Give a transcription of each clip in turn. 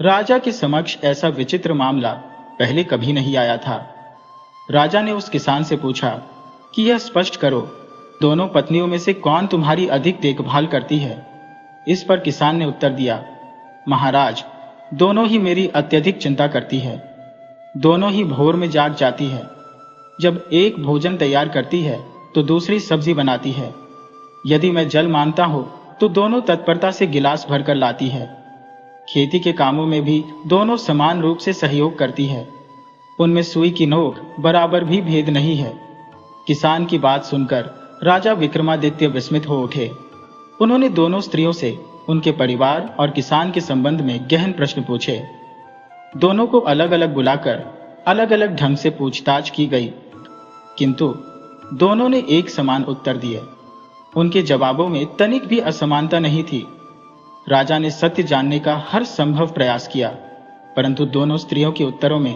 राजा के समक्ष ऐसा विचित्र मामला पहले कभी नहीं आया था। राजा ने उस किसान से पूछा कि यह स्पष्ट करो, दोनों पत्नियों में से कौन तुम्हारी अधिक देखभाल करती है? इस पर किसान ने उत्तर दिया, महाराज, दोनों ही मेरी अत्यधिक चिंता करती है। दोनों ही भोर में जाग जाती है। जब एक भोजन तैयार करती है तो दूसरी सब्जी बनाती है। यदि मैं जल मांगता हूं तो दोनों तत्परता से गिलास भरकर लाती है। खेती के कामों में भी दोनों समान रूप से सहयोग करती है। उनमें सुई की नोक बराबर भी भेद नहीं है। किसान की बात सुनकर राजा विक्रमादित्य विस्मित हो उठे। उन्होंने दोनों स्त्रियों से उनके परिवार और किसान के संबंध में गहन प्रश्न पूछे। दोनों को अलग अलग बुलाकर अलग अलग ढंग से पूछताछ की गई, किंतु दोनों ने एक समान उत्तर दिए। उनके जवाबों में तनिक भी असमानता नहीं थी। राजा ने सत्य जानने का हर संभव प्रयास किया, परंतु दोनों स्त्रियों के उत्तरों में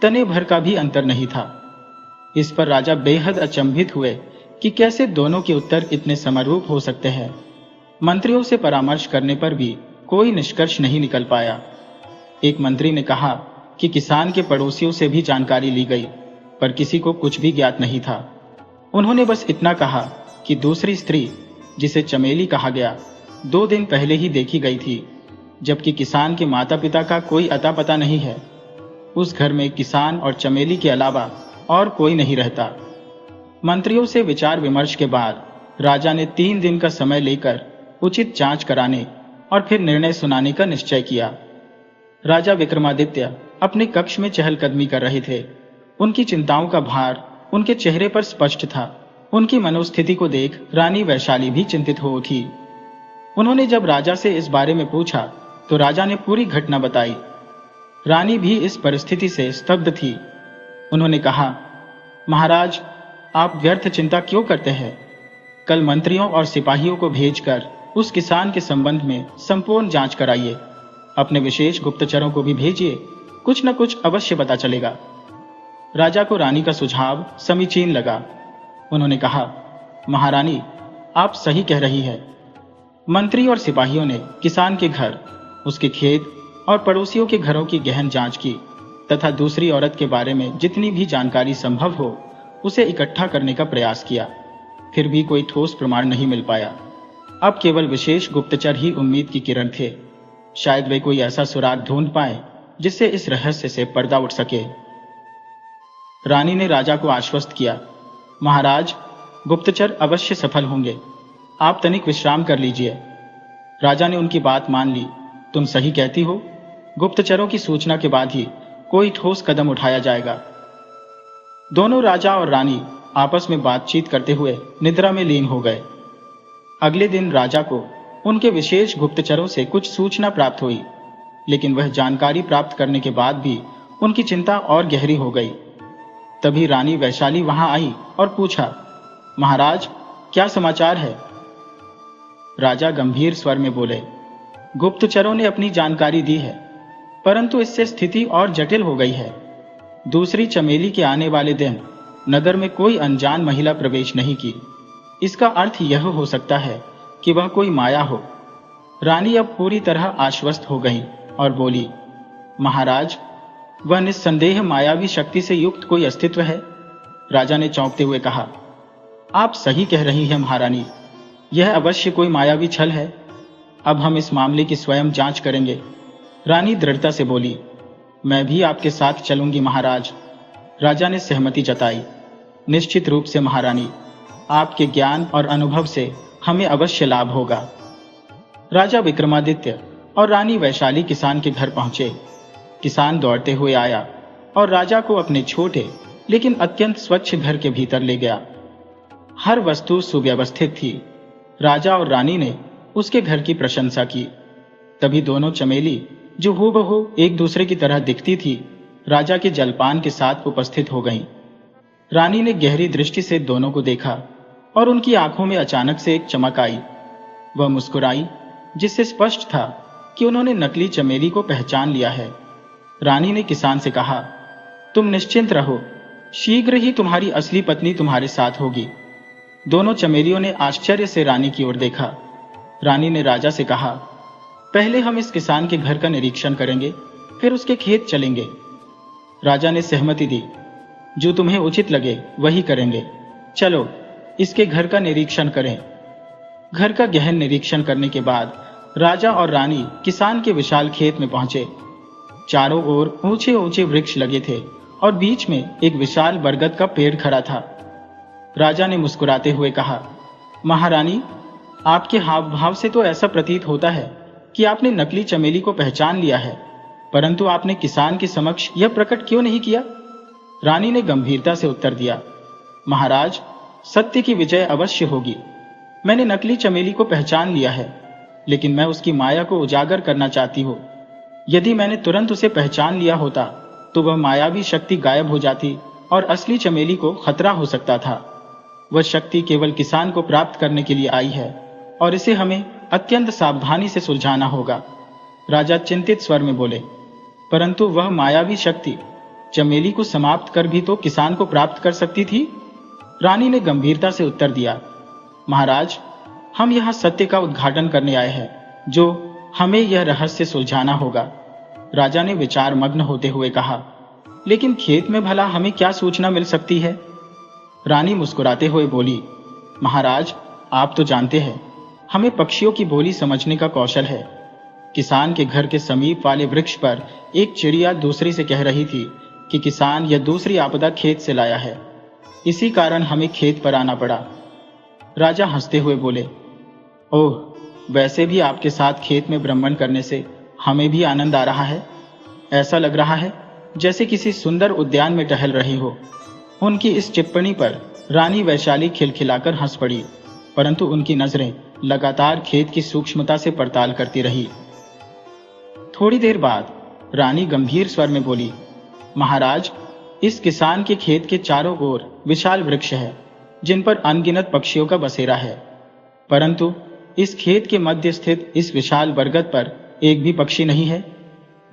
तने भर का भी अंतर नहीं था। इस पर राजा बेहद अचंभित हुए कि कैसे दोनों के उत्तर इतने समरूप हो सकते हैं। मंत्रियों से परामर्श करने पर भी कोई निष्कर्ष नहीं निकल पाया। एक मंत्री ने कहा कि किसान के पड़ोसियों से भी जानकारी ली गई, पर किसी को कुछ भी ज्ञात नहीं था। उन्होंने बस इतना कहा कि दूसरी स्त्री, जिसे चमेली कहा गया, 2 दिन पहले ही देखी गई थी, जबकि किसान के माता पिता का कोई अता पता नहीं है। उस घर में किसान और चमेली के अलावा और कोई नहीं रहता। मंत्रियों से विचार विमर्श के बाद राजा ने 3 दिन का समय लेकर उचित जांच कराने और फिर निर्णय सुनाने का निश्चय किया। राजा विक्रमादित्य अपने कक्ष में चहलकदमी कर रहे थे। उनकी चिंताओं का भार उनके चेहरे पर स्पष्ट था। उनकी मनोस्थिति को देख रानी वैशाली भी चिंतित हो उठी। उन्होंने जब राजा से इस बारे में पूछा तो राजा ने पूरी घटना बताई। रानी भी इस परिस्थिति से स्तब्ध थी। उन्होंने कहा, महाराज, आप व्यर्थ चिंता क्यों करते हैं? कल मंत्रियों और सिपाहियों को भेजकर उस किसान के संबंध में संपूर्ण जांच कराइए। अपने विशेष गुप्तचरों को भी भेजिए, कुछ न कुछ अवश्य पता चलेगा। राजा को रानी का सुझाव समीचीन लगा। उन्होंने कहा, महारानी, आप सही कह रही है। मंत्री और सिपाहियों ने किसान के घर, उसके खेत और पड़ोसियों के घरों की गहन जांच की तथा दूसरी औरत के बारे में जितनी भी जानकारी संभव हो उसे इकट्ठा करने का प्रयास किया। फिर भी कोई ठोस प्रमाण नहीं मिल पाया। अब केवल विशेष गुप्तचर ही उम्मीद की किरण थे। शायद वे कोई ऐसा सुराग ढूंढ पाए जिससे इस रहस्य से पर्दा उठ सके। रानी ने राजा को आश्वस्त किया, महाराज, गुप्तचर अवश्य सफल होंगे। आप तनिक विश्राम कर लीजिए। राजा ने उनकी बात मान ली। तुम सही कहती हो, गुप्तचरों की सूचना के बाद ही कोई ठोस कदम उठाया जाएगा। दोनों राजा और रानी आपस में बातचीत करते हुए निद्रा में लीन हो गए। अगले दिन राजा को उनके विशेष गुप्तचरों से कुछ सूचना प्राप्त हुई, लेकिन वह जानकारी प्राप्त करने के बाद भी उनकी चिंता और गहरी हो गई। तभी रानी वैशाली वहां आई और पूछा, महाराज, क्या समाचार है? राजा गंभीर स्वर में बोले, गुप्तचरों ने अपनी जानकारी दी है, परंतु इससे स्थिति और जटिल हो गई है। दूसरी चमेली के आने वाले दिन नगर में कोई अनजान महिला प्रवेश नहीं की। इसका अर्थ यह हो सकता है कि वह कोई माया हो। रानी अब पूरी तरह आश्वस्त हो गई और बोली, महाराज, वह निस्संदेह मायावी शक्ति से युक्त कोई अस्तित्व है। राजा ने चौंकते हुए कहा, आप सही कह रही हैं महारानी, यह अवश्य कोई मायावी छल है। अब हम इस मामले की स्वयं जांच करेंगे। रानी दृढ़ता से बोली, मैं भी आपके साथ चलूंगी महाराज। राजा ने सहमति जताई। निश्चित रूप से महारानी, आपके ज्ञान और अनुभव से हमें अवश्य लाभ होगा। राजा विक्रमादित्य और रानी वैशाली किसान के घर पहुंचे। किसान दौड़ते हुए आया और राजा को अपने छोटे लेकिन अत्यंत स्वच्छ घर के भीतर ले गया। हर वस्तु सुव्यवस्थित थी। राजा और रानी ने उसके घर की प्रशंसा की। तभी दोनों चमेली, जो हूबहू एक दूसरे की तरह दिखती थी, राजा के जलपान के साथ उपस्थित हो गईं। रानी ने गहरी दृष्टि से दोनों को देखा और उनकी आंखों में अचानक से एक चमक आई। वह मुस्कुराई, जिससे स्पष्ट था कि उन्होंने नकली चमेली को पहचान लिया है। रानी ने किसान से कहा, तुम निश्चिंत रहो, शीघ्र ही तुम्हारी असली पत्नी तुम्हारे साथ होगी। दोनों चमेलियों ने आश्चर्य से रानी की ओर देखा। रानी ने राजा से कहा, पहले हम इस किसान के घर का निरीक्षण करेंगे, फिर उसके खेत चलेंगे। राजा ने सहमति दी। जो तुम्हें उचित लगे वही करेंगे। चलो इसके घर का निरीक्षण करें। घर का गहन निरीक्षण करने के बाद राजा और रानी किसान के विशाल खेत में पहुंचे। चारों ओर ऊंचे ऊंचे वृक्ष लगे थे और बीच में एक विशाल बरगद का पेड़ खड़ा था। राजा ने मुस्कुराते हुए कहा, महारानी, आपके हाव भाव से तो ऐसा प्रतीत होता है कि आपने नकली चमेली को पहचान लिया है, परंतु आपने किसान के समक्ष यह प्रकट क्यों नहीं किया? रानी ने गंभीरता से उत्तर दिया, महाराज, सत्य की विजय अवश्य होगी। मैंने नकली चमेली को पहचान लिया है, लेकिन मैं उसकी माया को उजागर करना चाहती हूँ। यदि मैंने तुरंत उसे पहचान लिया होता तो वह मायावी शक्ति गायब हो जाती और असली चमेली को खतरा हो सकता था। वह शक्ति केवल किसान को प्राप्त करने के लिए आई है और इसे हमें अत्यंत सावधानी से सुलझाना होगा। राजा चिंतित स्वर में बोले, परंतु वह मायावी शक्ति चमेली को समाप्त कर भी तो किसान को प्राप्त कर सकती थी। रानी ने गंभीरता से उत्तर दिया, महाराज, हम यहाँ सत्य का उद्घाटन करने आए हैं, जो हमें यह रहस्य सुलझाना होगा। राजा ने विचार मग्न होते हुए कहा, लेकिन खेत में भला हमें क्या सूचना मिल सकती है? रानी मुस्कुराते हुए बोली, महाराज, आप तो जानते हैं, हमें पक्षियों की बोली समझने का कौशल है। किसान के घर के समीप वाले वृक्ष पर एक चिड़िया दूसरी से कह रही थी कि किसान यह दूसरी आपदा खेत से लाया है। इसी कारण हमें खेत पर आना पड़ा। राजा हंसते हुए बोले, ओह, वैसे भी आपके साथ खेत में भ्रमण करने से हमें भी आनंद आ रहा है। ऐसा लग रहा है जैसे किसी सुंदर उद्यान में टहल रही हो। उनकी इस टिप्पणी पर रानी वैशाली खिलखिलाकर हंस पड़ी, परंतु उनकी नजरें लगातार खेत की सूक्ष्मता से पड़ताल करती रही। थोड़ी देर बाद रानी गंभीर स्वर में बोली, महाराज, इस किसान के खेत के चारों ओर विशाल वृक्ष है, जिन पर अनगिनत पक्षियों का बसेरा है, परंतु इस खेत के मध्य स्थित इस विशाल बरगद पर एक भी पक्षी नहीं है।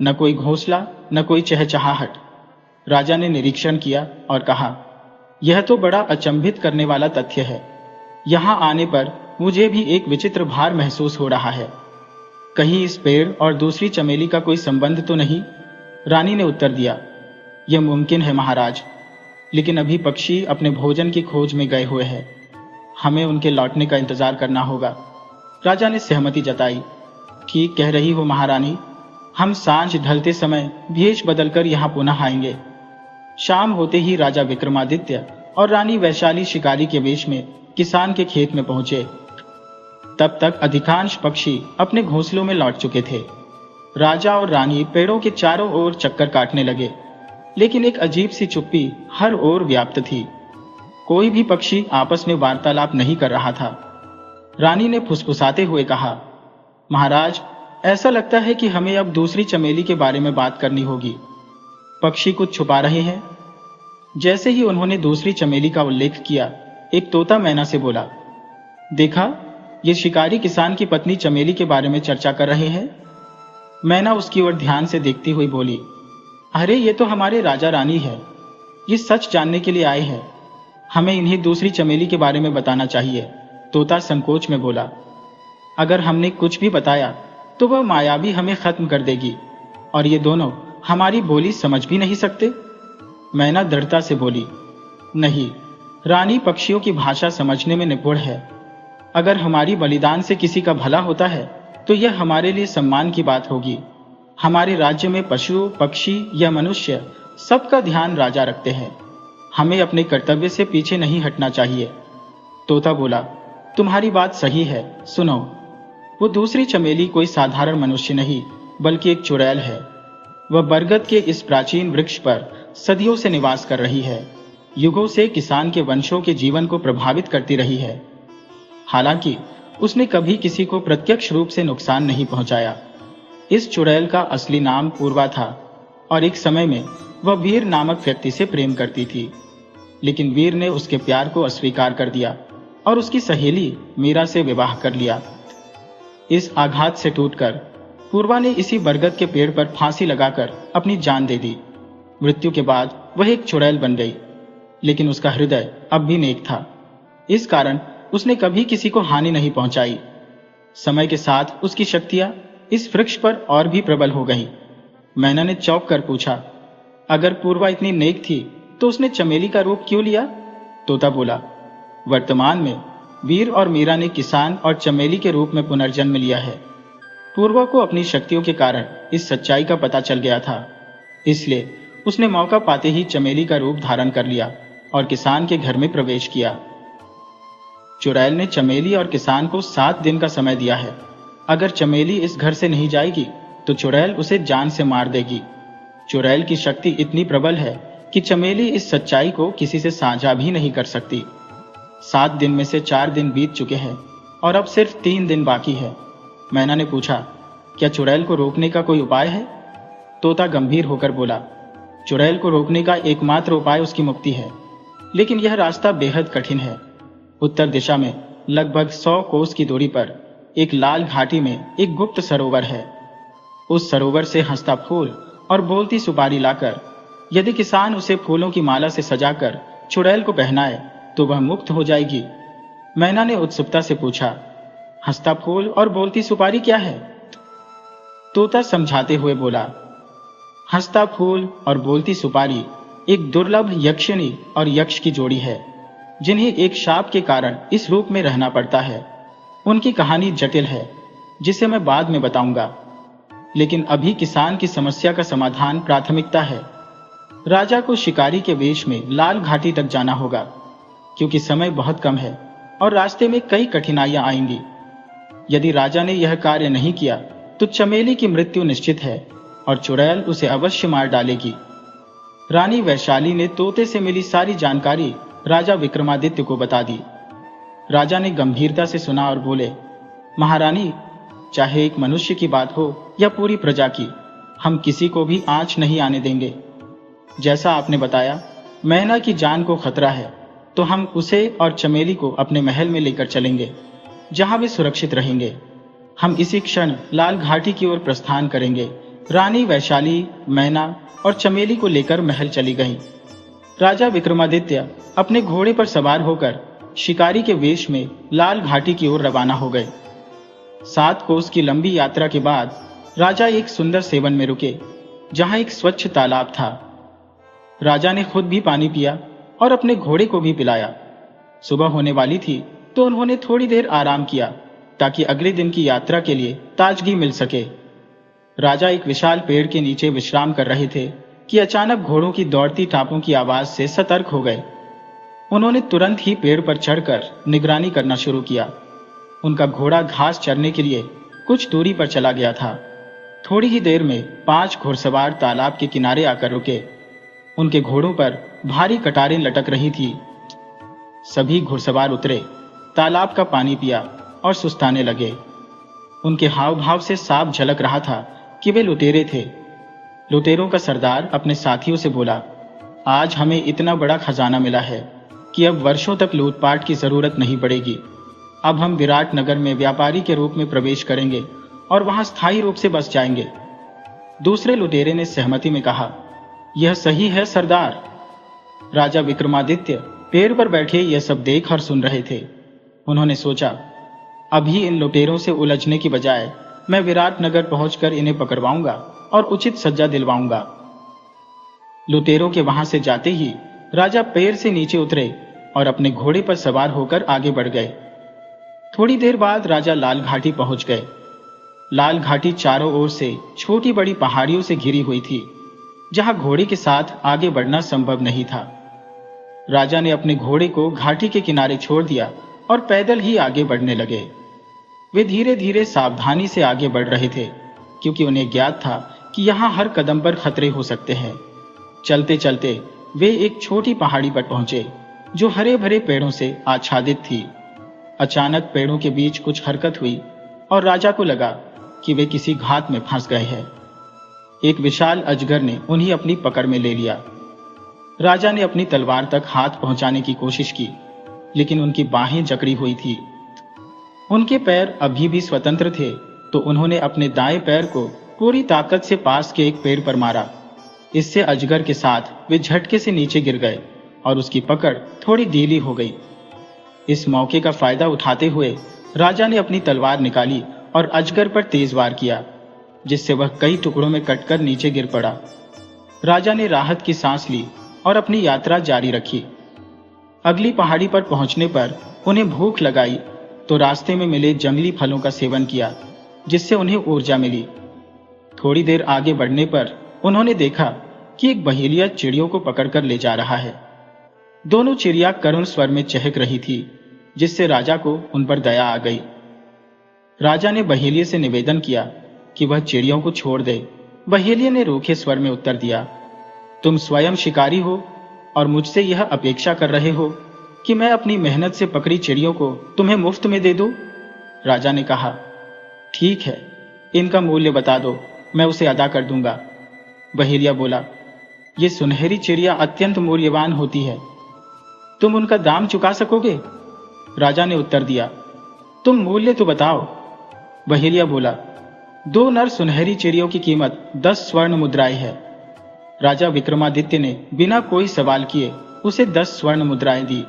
न कोई घोंसला, न कोई चहचहाहट। राजा ने निरीक्षण किया और कहा, यह तो बड़ा अचंभित करने वाला तथ्य है। यहाँ आने पर मुझे भी एक विचित्र भार महसूस हो रहा है। कहीं इस पेड़ और दूसरी चमेली का कोई संबंध तो नहीं? रानी ने उत्तर दिया, यह मुमकिन है महाराज, लेकिन अभी पक्षी अपने भोजन की खोज में गए हुए हैं। हमें उनके लौटने का इंतजार करना होगा। राजा ने सहमति जताई। ठीक कह रही हो महारानी, हम सांझ ढलते समय भेष बदलकर यहाँ पुनः आएंगे। शाम होते ही राजा विक्रमादित्य और रानी वैशाली शिकारी के वेश में किसान के खेत में पहुंचे। तब तक अधिकांश पक्षी अपने घोंसलों में लौट चुके थे। राजा और रानी पेड़ों के चारों ओर चक्कर काटने लगे, लेकिन एक अजीब सी चुप्पी हर ओर व्याप्त थी। कोई भी पक्षी आपस में वार्तालाप नहीं कर रहा था। रानी ने फुसफुसाते हुए कहा, महाराज, ऐसा लगता है कि हमें अब दूसरी चमेली के बारे में बात करनी होगी। पक्षी कुछ छुपा रहे हैं। जैसे ही उन्होंने दूसरी चमेली का उल्लेख किया, एक तोता मैना से बोला, देखा, ये शिकारी किसान की पत्नी चमेली के बारे में चर्चा कर रहे हैं। मैना उसकी ओर ध्यान से देखती हुई बोली, अरे ये तो हमारे राजा रानी है। ये सच जानने के लिए आए हैं। हमें इन्हें दूसरी चमेली के बारे में बताना चाहिए। तोता संकोच में बोला, अगर हमने कुछ भी बताया तो वह मायावी हमें खत्म कर देगी, और ये दोनों हमारी बोली समझ भी नहीं सकते। मैना दृढ़ता से बोली, नहीं, रानी पक्षियों की भाषा समझने में निपुण है। अगर हमारी बलिदान से किसी का भला होता है तो यह हमारे लिए सम्मान की बात होगी। हमारे राज्य में पशु, पक्षी या मनुष्य, सबका ध्यान राजा रखते हैं। हमें अपने कर्तव्य से पीछे नहीं हटना चाहिए। तोता बोला, तुम्हारी बात सही है। सुनो, वो दूसरी चमेली कोई साधारण मनुष्य नहीं, बल्कि एक चुड़ैल है। वह बरगद के इस प्राचीन वृक्ष पर सदियों से निवास कर रही है। युगों से किसान के वंशों के जीवन को प्रभावित करती रही है। हालांकि उसने कभी किसी को प्रत्यक्ष रूप से नुकसान नहीं पहुंचाया। इस चुड़ैल का असली नाम पूर्वा था, और एक समय में वह वीर नामक व्यक्ति से प्रेम करती थी, लेकिन वीर ने उसके प्यार को अस्वीकार कर दिया और उसकी सहेली मीरा से विवाह कर लिया। इस आघात से टूटकर पूर्वा ने इसी बरगद के पेड़ पर फांसी लगाकर अपनी जान दे दी। मृत्यु के बाद वह एक चुड़ैल बन गई, लेकिन उसका हृदय अब भी नेक था। इस कारण उसने कभी किसी को हानि नहीं पहुंचाई। समय के साथ उसकी शक्तियां इस वृक्ष पर और भी प्रबल हो गई। मैना ने चौंक कर पूछा, अगर पूर्वा इतनी नेक थी तो उसने चमेली का रूप क्यों लिया? तोता बोला, वर्तमान में वीर और मीरा ने किसान और चमेली के रूप में पुनर्जन्म लिया है। पूर्वा को अपनी शक्तियों के कारण इस सच्चाई का पता चल गया था, इसलिए उसने मौका पाते ही चमेली का रूप धारण कर लिया और किसान के घर में प्रवेश किया। चुड़ैल ने चमेली और किसान को 7 दिन का समय दिया है। अगर चमेली इस घर से नहीं जाएगी तो चुड़ैल उसे जान से मार देगी। चुड़ैल की शक्ति इतनी प्रबल है कि चमेली इस सच्चाई को किसी से साझा भी नहीं कर सकती। 7 दिन में से 4 दिन बीत चुके हैं और अब सिर्फ 3 दिन बाकी है। मैना ने पूछा, क्या चुड़ैल को रोकने का कोई उपाय है? तोता गंभीर होकर बोला, चुड़ैल को रोकने का एकमात्र उपाय उसकी मुक्ति है, लेकिन यह रास्ता बेहद कठिन है। उत्तर दिशा में लगभग 100 कोस की दूरी पर एक लाल घाटी में एक गुप्त सरोवर है। उस सरोवर से हंसता फूल और बोलती सुपारी लाकर यदि किसान उसे फूलों की माला से सजाकर चुड़ैल को पहनाए तो वह मुक्त हो जाएगी। मैना ने उत्सुकता से पूछा, हंसता फूल और बोलती सुपारी क्या है? तोता समझाते हुए बोला, हंसता फूल और बोलती सुपारी एक दुर्लभ यक्षिणी और यक्ष की जोड़ी है, जिन्हें एक शाप के कारण इस रूप में रहना पड़ता है। उनकी कहानी जटिल है, जिसे मैं बाद में बताऊंगा, लेकिन अभी किसान की समस्या का समाधान प्राथमिकता है। राजा को शिकारी के वेश में लाल घाटी तक जाना होगा, क्योंकि समय बहुत कम है और रास्ते में कई कठिनाइयां आएंगी। यदि राजा ने यह कार्य नहीं किया तो चमेली की मृत्यु निश्चित है और चुड़ैल उसे अवश्य मार डालेगी। रानी वैशाली ने तोते से मिली सारी जानकारी राजा विक्रमादित्य को बता दी। राजा ने गंभीरता से सुना और बोले, महारानी, चाहे एक मनुष्य की बात हो या पूरी प्रजा की, हम किसी को भी आंच नहीं आने देंगे। जैसा आपने बताया मैना की जान को खतरा है, तो हम उसे और चमेली को अपने महल में लेकर चलेंगे, जहां वे सुरक्षित रहेंगे। हम इसी क्षण लाल घाटी की ओर प्रस्थान करेंगे। रानी वैशाली, मैना और चमेली को लेकर महल चली गईं। राजा विक्रमादित्य अपने घोड़े पर सवार होकर शिकारी के वेश में लाल घाटी की ओर रवाना हो गए। 7 कोस की लंबी यात्रा के बाद राजा एक सुंदर सेवन में रुके, जहां एक स्वच्छ तालाब था। राजा ने खुद भी पानी पिया और अपने घोड़े को भी पिलाया। सुबह होने वाली थी तो उन्होंने थोड़ी देर आराम किया, ताकि अगले दिन की यात्रा के लिए ताजगी मिल सके। राजा एक विशाल पेड़ के नीचे विश्राम कर रहे थे कि अचानक घोड़ों की दौड़ती टापों की आवाज से सतर्क हो गए। उन्होंने तुरंत ही पेड़ पर चढ़कर निगरानी करना शुरू किया। उनका घोड़ा घास चरने के लिए कुछ दूरी पर चला गया था। थोड़ी ही देर में 5 घुड़सवार तालाब के किनारे आकर रुके। उनके घोड़ों पर भारी कटारें लटक रही थी। सभी घुड़सवार उतरे, तालाब का पानी पिया और सुस्ताने लगे। उनके हाव भाव से साफ झलक रहा था कि वे लुटेरे थे। लुटेरों का सरदार अपने साथियों से बोला, आज हमें इतना बड़ा खजाना मिला है कि अब वर्षों तक लूटपाट की जरूरत नहीं पड़ेगी। अब हम विराट नगर में व्यापारी के रूप में प्रवेश करेंगे और वहां स्थायी रूप से बस जाएंगे। दूसरे लुटेरे ने सहमति में कहा, यह सही है सरदार। राजा विक्रमादित्य पेड़ पर बैठे यह सब देख और सुन रहे थे। उन्होंने सोचा, अभी इन लुटेरों से उलझने की बजाय मैं विराट नगर पहुंचकर इन्हें पकड़वाऊंगा और उचित सजा दिलवाऊंगा। लुटेरों के वहां से जाते ही राजा पेड़ से नीचे उतरे और अपने घोड़े पर सवार होकर आगे बढ़ गए। थोड़ी देर बाद राजा लाल घाटी पहुंच गए। लाल घाटी चारों ओर से छोटी बड़ी पहाड़ियों से घिरी हुई थी, जहां घोड़े के साथ आगे बढ़ना संभव नहीं था। राजा ने अपने घोड़े को घाटी के किनारे छोड़ दिया और पैदल ही आगे बढ़ने लगे। वे धीरे धीरे सावधानी से आगे बढ़ रहे थे, क्योंकि उन्हें ज्ञात था कि यहाँ हर कदम पर खतरे हो सकते हैं। चलते चलते वे एक छोटी पहाड़ी पर पहुंचे, जो हरे भरे पेड़ों से आच्छादित थी। अचानक पेड़ों के बीच कुछ हरकत हुई और राजा को लगा कि वे किसी घात में फंस गए हैं। एक विशाल अजगर ने उन्हें अपनी पकड़ में ले लिया। राजा ने अपनी तलवार तक हाथ पहुंचाने की कोशिश की, लेकिन उनकी बाहें जकड़ी हुई थी। उनके पैर अभी भी स्वतंत्र थे, तो उन्होंने अपने दाएं पैर को पूरी ताकत से पास के एक पेड़ पर मारा। इससे अजगर के साथ वे झटके से नीचे गिर गए और उसकी पकड़ थोड़ी ढीली हो गई। इस मौके का फायदा उठाते हुए राजा ने अपनी तलवार निकाली और अजगर पर तेज वार किया, जिससे वह कई टुकड़ों में कटकर नीचे गिर पड़ा। राजा ने राहत की सांस ली और अपनी यात्रा जारी रखी। अगली पहाड़ी पर पहुंचने पर उन्हें भूख लगाई तो रास्ते में मिले जंगली फलों का सेवन किया, जिससे उन्हें ऊर्जा मिली। थोड़ी देर आगे बढ़ने पर उन्होंने देखा कि एक बहेलिया चिड़ियों को पकड़कर ले जा रहा है। दोनों चिड़िया करुण स्वर में चहक रही थी, जिससे राजा को उन पर दया आ गई। राजा ने बहेलिये से निवेदन किया कि वह चिड़ियों को छोड़ दे। बहेलिये ने रूखे स्वर में उत्तर दिया, तुम स्वयं शिकारी हो और मुझसे यह अपेक्षा कर रहे हो कि मैं अपनी मेहनत से पकड़ी चिड़ियों को तुम्हें मुफ्त में दे दूं? राजा ने कहा, ठीक है, इनका मूल्य बता दो, मैं उसे अदा कर दूंगा। बहेलिया बोला, ये सुनहरी चिड़िया अत्यंत मूल्यवान होती है, तुम उनका दाम चुका सकोगे? राजा ने उत्तर दिया, तुम मूल्य तो बताओ। बहेलिया बोला, 2 नर सुनहरी चिड़ियों की कीमत 10 स्वर्ण मुद्राएं है। राजा विक्रमादित्य ने बिना कोई सवाल किए उसे 10 स्वर्ण मुद्राएं दी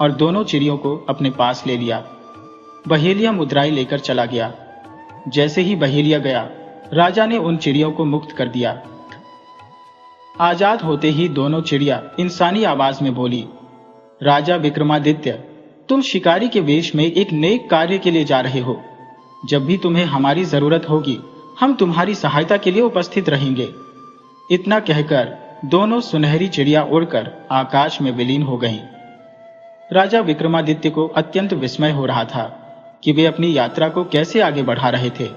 और दोनों चिड़ियों को अपने पास ले लिया। बहेलिया मुद्राएं लेकर चला गया। जैसे ही बहेलिया गया, राजा ने उन चिड़ियों को मुक्त कर दिया। आजाद होते ही दोनों चिड़िया इंसानी आवाज में बोली, राजा विक्रमादित्य, तुम शिकारी के वेश में एक नेक कार्य के लिए जा रहे हो। जब भी तुम्हें हमारी जरूरत होगी, हम तुम्हारी सहायता के लिए उपस्थित रहेंगे। इतना कहकर दोनों सुनहरी चिड़िया उड़कर आकाश में विलीन हो गईं। राजा विक्रमादित्य को अत्यंत विस्मय हो रहा था कि वे अपनी यात्रा को कैसे आगे बढ़ा रहे थे,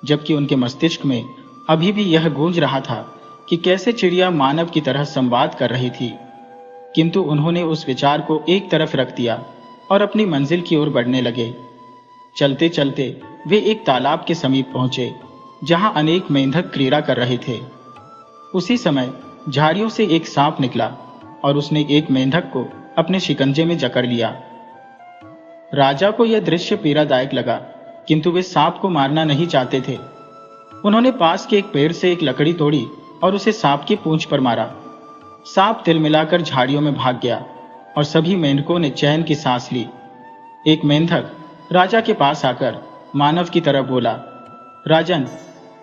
जबकि उनके मस्तिष्क में अभी भी यह गूंज रहा था कि कैसे चिड़िया मानव की तरह संवाद कर रही थी। किंतु उन्होंने उस विचार को एक तरफ रख दिया और अपनी मंजिल की ओर बढ़ने लगे। चलते चलते वे एक तालाब के समीप पहुंचे, जहां अनेक मेंढक क्रीड़ा कर रहे थे। उसी समय झाड़ियों से एक सांप निकला और उसने एक मेंढक को अपने शिकंजे में जकड़ लिया। राजा को यह दृश्य पीड़ादायक लगा, किंतु वे सांप को मारना नहीं चाहते थे। उन्होंने पास के एक पेड़ से एक लकड़ी तोड़ी और उसे सांप की पूंछ पर मारा। सांप तिलमिलाकर झाड़ियों में भाग गया और सभी मेंढकों ने चैन की सांस ली। एक मेंढक राजा के पास आकर मानव की तरह बोला, राजन,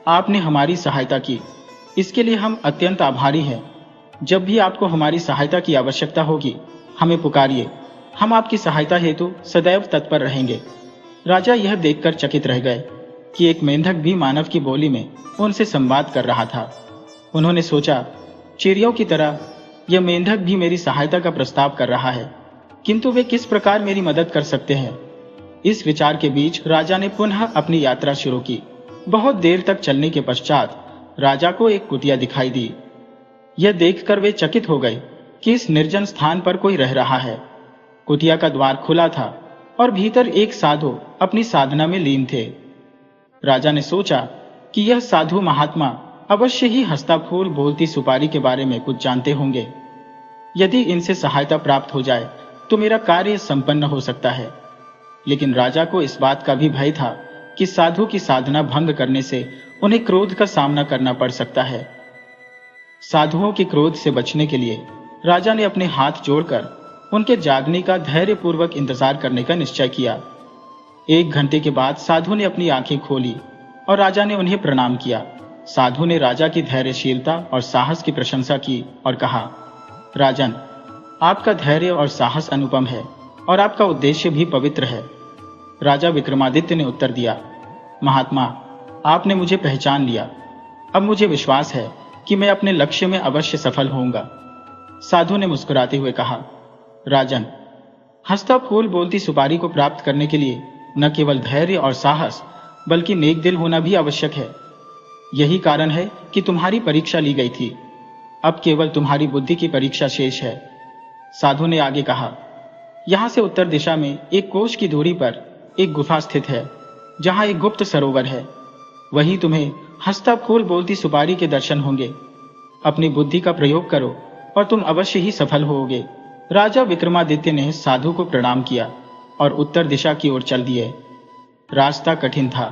आपने हमारी सहायता की, इसके लिए हम अत्यंत आभारी हैं। जब भी आपको हमारी सहायता की आवश्यकता होगी, हमें पुकारिए, हम आपकी सहायता हेतु सदैव तत्पर रहेंगे। राजा यह देखकर चकित रह गए कि एक मेंढक भी मानव की बोली में उनसे संवाद कर रहा था। उन्होंने सोचा, चिड़ियों की तरह यह मेंढक भी मेरी सहायता का प्रस्ताव कर रहा है, किंतु वे किस प्रकार मेरी मदद कर सकते हैं? इस विचार के बीच राजा ने पुनः अपनी यात्रा शुरू की। बहुत देर तक चलने के पश्चात राजा को एक कुटिया दिखाई दी। यह देखकर वे चकित हो गए कि इस निर्जन स्थान पर कोई रह रहा है। कुटिया का द्वार खुला था और भीतर एक साधु अपनी साधना में लीन थे। राजा ने सोचा कि यह साधु महात्मा अवश्य ही हंसता फूल बोलती सुपारी के बारे में कुछ जानते होंगे। यदि इनसे सहायता प्राप्त हो जाए तो मेरा कार्य संपन्न हो सकता है। लेकिन राजा को इस बात का भी भय था कि साधु की साधना भंग करने से उन्हें क्रोध का सामना करना पड़ सकता है। साधुओं के क्रोध से बचने के लिए राजा ने अपने हाथ जोड़कर उनके जागने का धैर्यपूर्वक इंतजार करने का निश्चय किया। 1 घंटे के बाद साधु ने अपनी आंखें खोली और राजा ने उन्हें प्रणाम किया। साधु ने राजा की धैर्यशीलता और साहस की प्रशंसा की और कहा, राजन, आपका धैर्य और साहस अनुपम है और आपका उद्देश्य भी पवित्र है। राजा विक्रमादित्य ने उत्तर दिया, महात्मा, आपने मुझे पहचान लिया। अब मुझे विश्वास है कि मैं अपने लक्ष्य में अवश्य सफल होऊंगा। साधु ने मुस्कुराते हुए कहा, राजन, हंसता फूल बोलती सुपारी को प्राप्त करने के लिए न केवल धैर्य और साहस बल्कि नेक दिल होना भी आवश्यक है। यही कारण है कि तुम्हारी परीक्षा ली गई थी। अब केवल तुम्हारी बुद्धि की परीक्षा शेष है। साधु ने आगे कहा, यहां से उत्तर दिशा में एक कोस की दूरी पर एक गुफा स्थित है, जहां एक गुप्त सरोवर है। वहीं तुम्हें हंसता फूल बोलती सुपारी के दर्शन होंगे। अपनी बुद्धि का प्रयोग करो और तुम अवश्य ही सफल होोगे। राजा विक्रमादित्य ने साधु को प्रणाम किया और उत्तर दिशा की ओर चल दिए। रास्ता कठिन था,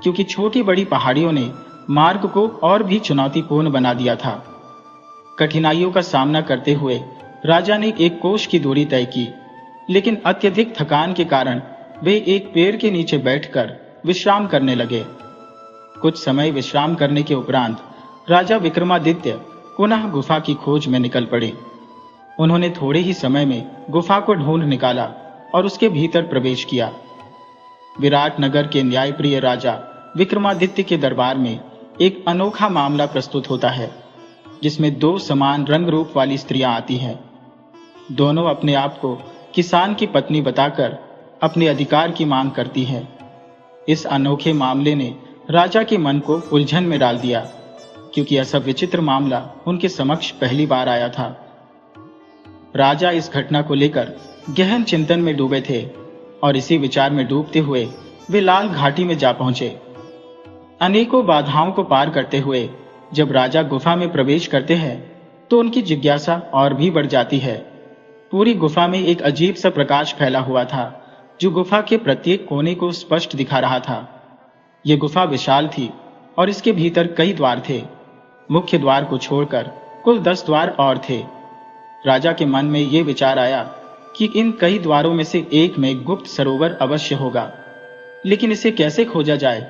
क्योंकि छोटी बड़ी पहाड़ियों ने मार्ग को और भी चुनौतीपूर्ण बना दिया था। कठिनाइयों का सामना करते हुए राजा ने एक कोस की दूरी तय की, लेकिन अत्यधिक थकान के कारण वे एक पेड़ के नीचे बैठकर विश्राम करने लगे। कुछ समय विश्राम करने के उपरांत राजा विक्रमादित्य पुनः गुफा की खोज में निकल पड़े। उन्होंने थोड़े ही समय में गुफा को ढूंढ निकाला और उसके भीतर प्रवेश किया। विराट नगर के न्यायप्रिय राजा विक्रमादित्य के दरबार में एक अनोखा मामला प्रस्तुत होता है, जिसमें दो समान रंग रूप वाली स्त्रियां आती हैं। दोनों अपने आप को किसान की पत्नी बताकर अपने अधिकार की मांग करती है। इस अनोखे मामले ने राजा के मन को उलझन में डाल दिया, क्योंकि ऐसा विचित्र मामला उनके समक्ष पहली बार आया था। राजा इस घटना को लेकर गहन चिंतन में डूबे थे और इसी विचार में डूबते हुए वे लाल घाटी में जा पहुंचे। अनेकों बाधाओं को पार करते हुए जब राजा गुफा में प्रवेश करते हैं तो उनकी जिज्ञासा और भी बढ़ जाती है। पूरी गुफा में एक अजीब सा प्रकाश फैला हुआ था, जो गुफा के प्रत्येक कोने को स्पष्ट दिखा रहा था। यह गुफा विशाल थी और इसके भीतर कई द्वार थे। मुख्य द्वार को छोड़कर कुल 10 द्वार और थे। राजा के मन में यह विचार आया कि इन कई द्वारों में से एक में गुप्त सरोवर अवश्य होगा, लेकिन इसे कैसे खोजा जाए।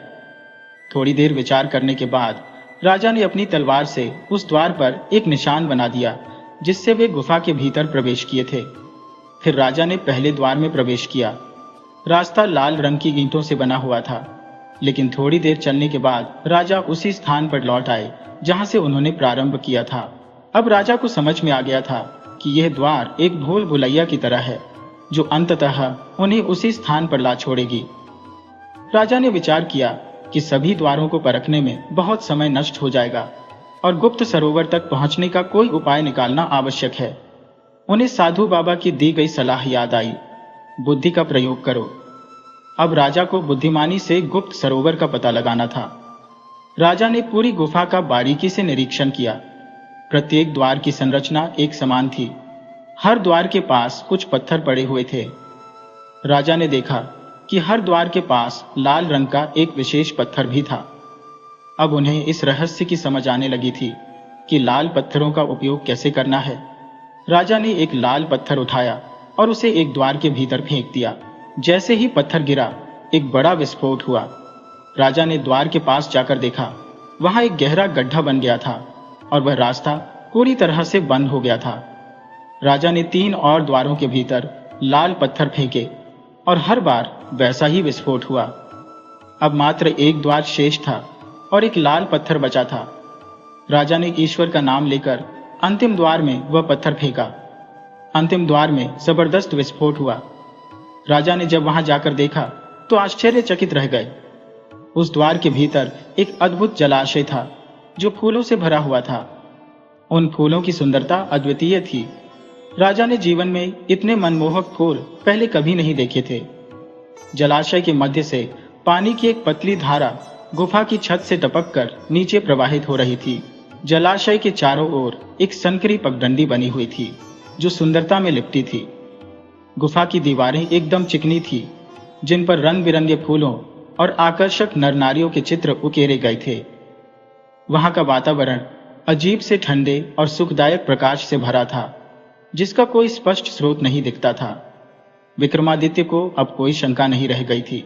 थोड़ी देर विचार करने के बाद राजा ने अपनी तलवार से उस द्वार पर एक निशान बना दिया, जिससे वे गुफा के भीतर प्रवेश किए थे। फिर राजा ने पहले द्वार में प्रवेश किया। रास्ता लाल रंग की ईंटों से बना हुआ था, लेकिन थोड़ी देर चलने के बाद राजा उसी स्थान पर लौट आए जहां से उन्होंने प्रारंभ किया था। अब राजा को समझ में आ गया था कि यह द्वार एक भूल भुलैया की तरह है, जो अंततः उन्हें उसी स्थान पर ला छोड़ेगी। राजा ने विचार किया कि सभी द्वारों को परखने में बहुत समय नष्ट हो जाएगा और गुप्त सरोवर तक पहुंचने का कोई उपाय निकालना आवश्यक है। उन्हें साधु बाबा की दी गई सलाह याद आई, बुद्धि का प्रयोग करो। अब राजा को बुद्धिमानी से गुप्त सरोवर का पता लगाना था। राजा ने पूरी गुफा का बारीकी से निरीक्षण किया। प्रत्येक द्वार की संरचना एक समान थी। हर द्वार के पास कुछ पत्थर पड़े हुए थे। राजा ने देखा कि हर द्वार के पास लाल रंग का एक विशेष पत्थर भी था। अब उन्हें इस रहस्य की समझ आने लगी थी कि लाल पत्थरों का उपयोग कैसे करना है। राजा ने एक लाल पत्थर उठाया और उसे एक द्वार के भीतर फेंक दिया। जैसे ही पत्थर गिरा, एक बड़ा विस्फोट हुआ। राजा ने द्वार के पास जाकर देखा, वहां एक गहरा गड्ढा बन गया था और वह रास्ता पूरी तरह से बंद हो गया था। राजा ने 3 और द्वारों के भीतर लाल पत्थर फेंके और हर बार वैसा ही विस्फोट हुआ। अब मात्र एक द्वार शेष था और एक लाल पत्थर बचा था। राजा ने ईश्वर का नाम लेकर अंतिम द्वार में वह पत्थर फेंका। अंतिम द्वार में जबरदस्त विस्फोट हुआ। राजा ने जब वहां जाकर देखा तो आश्चर्यचकित रह गए। उस द्वार के भीतर एक अद्भुत जलाशय था, जो फूलों से भरा हुआ था। उन फूलों की सुंदरता अद्वितीय थी। राजा ने जीवन में इतने मनमोहक फूल पहले कभी नहीं देखे थे। जलाशय के मध्य से पानी की एक पतली धारा गुफा की छत से टपककर नीचे प्रवाहित हो रही थी। जलाशय के चारों ओर एक संकरी पगडंडी बनी हुई थी, जो सुंदरता में लिपटी थी। गुफा की दीवारें एकदम चिकनी थी, जिन पर रंग बिरंगे फूलों और आकर्षक नर नारियों के चित्र उकेरे गए थे। वहां का वातावरण अजीब से ठंडे और सुखदायक प्रकाश से भरा था, जिसका कोई स्पष्ट स्रोत नहीं दिखता था। विक्रमादित्य को अब कोई शंका नहीं रह गई थी।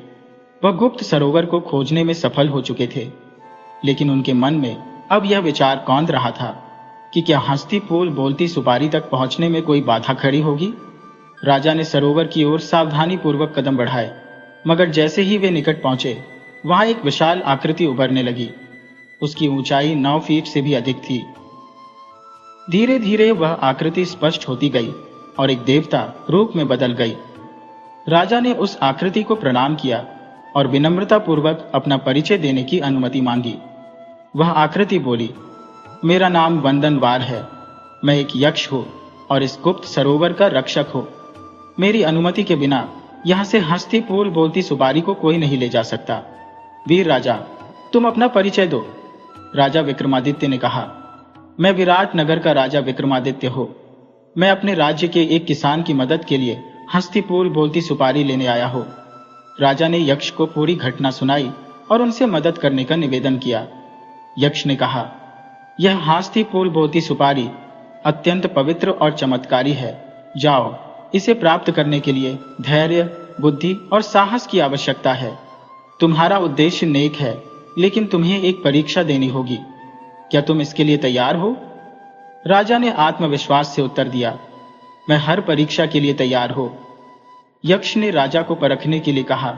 वह गुप्त सरोवर को खोजने में सफल हो चुके थे, लेकिन उनके मन में अब यह विचार कौंध रहा था कि क्या हंसती फूल बोलती सुपारी तक पहुंचने में कोई बाधा खड़ी होगी। राजा ने सरोवर की ओर सावधानी पूर्वक कदम बढ़ाए, मगर जैसे ही वे निकट पहुंचे, वहां एक विशाल आकृति उभरने लगी। उसकी ऊंचाई 9 फीट से भी अधिक थी। धीरे धीरे वह आकृति स्पष्ट होती गई और एक देवता रूप में बदल गई। राजा ने उस आकृति को प्रणाम किया और विनम्रता पूर्वक अपना परिचय देने की अनुमति मांगी। वह आकृति बोली, मेरा नाम वंदनवार है। मैं एक यक्ष हूँ और इस गुप्त सरोवर का रक्षक हूँ। मेरी अनुमति के बिना यहाँ से हंसती फूल बोलती सुपारी को कोई नहीं ले जा सकता। वीर राजा, तुम अपना परिचय दो। राजा विक्रमादित्य ने कहा, मैं विराट नगर का राजा विक्रमादित्य हूँ। मैं अपने राज्य के एक किसान की मदद के लिए हंसती फूल बोलती सुपारी लेने आया हूँ। राजा ने यक्ष को पूरी घटना सुनाई और उनसे मदद करने का निवेदन किया। यक्ष ने कहा, यह हंसती फूल बोलती सुपारी अत्यंत पवित्र और चमत्कारी है। जाओ, इसे प्राप्त करने के लिए धैर्य, बुद्धि और साहस की आवश्यकता है। तुम्हारा उद्देश्य नेक है, लेकिन तुम्हें एक परीक्षा देनी होगी। क्या तुम इसके लिए तैयार हो? राजा ने आत्मविश्वास से उत्तर दिया, मैं हर परीक्षा के लिए तैयार हो। यक्ष ने राजा को परखने के लिए कहा,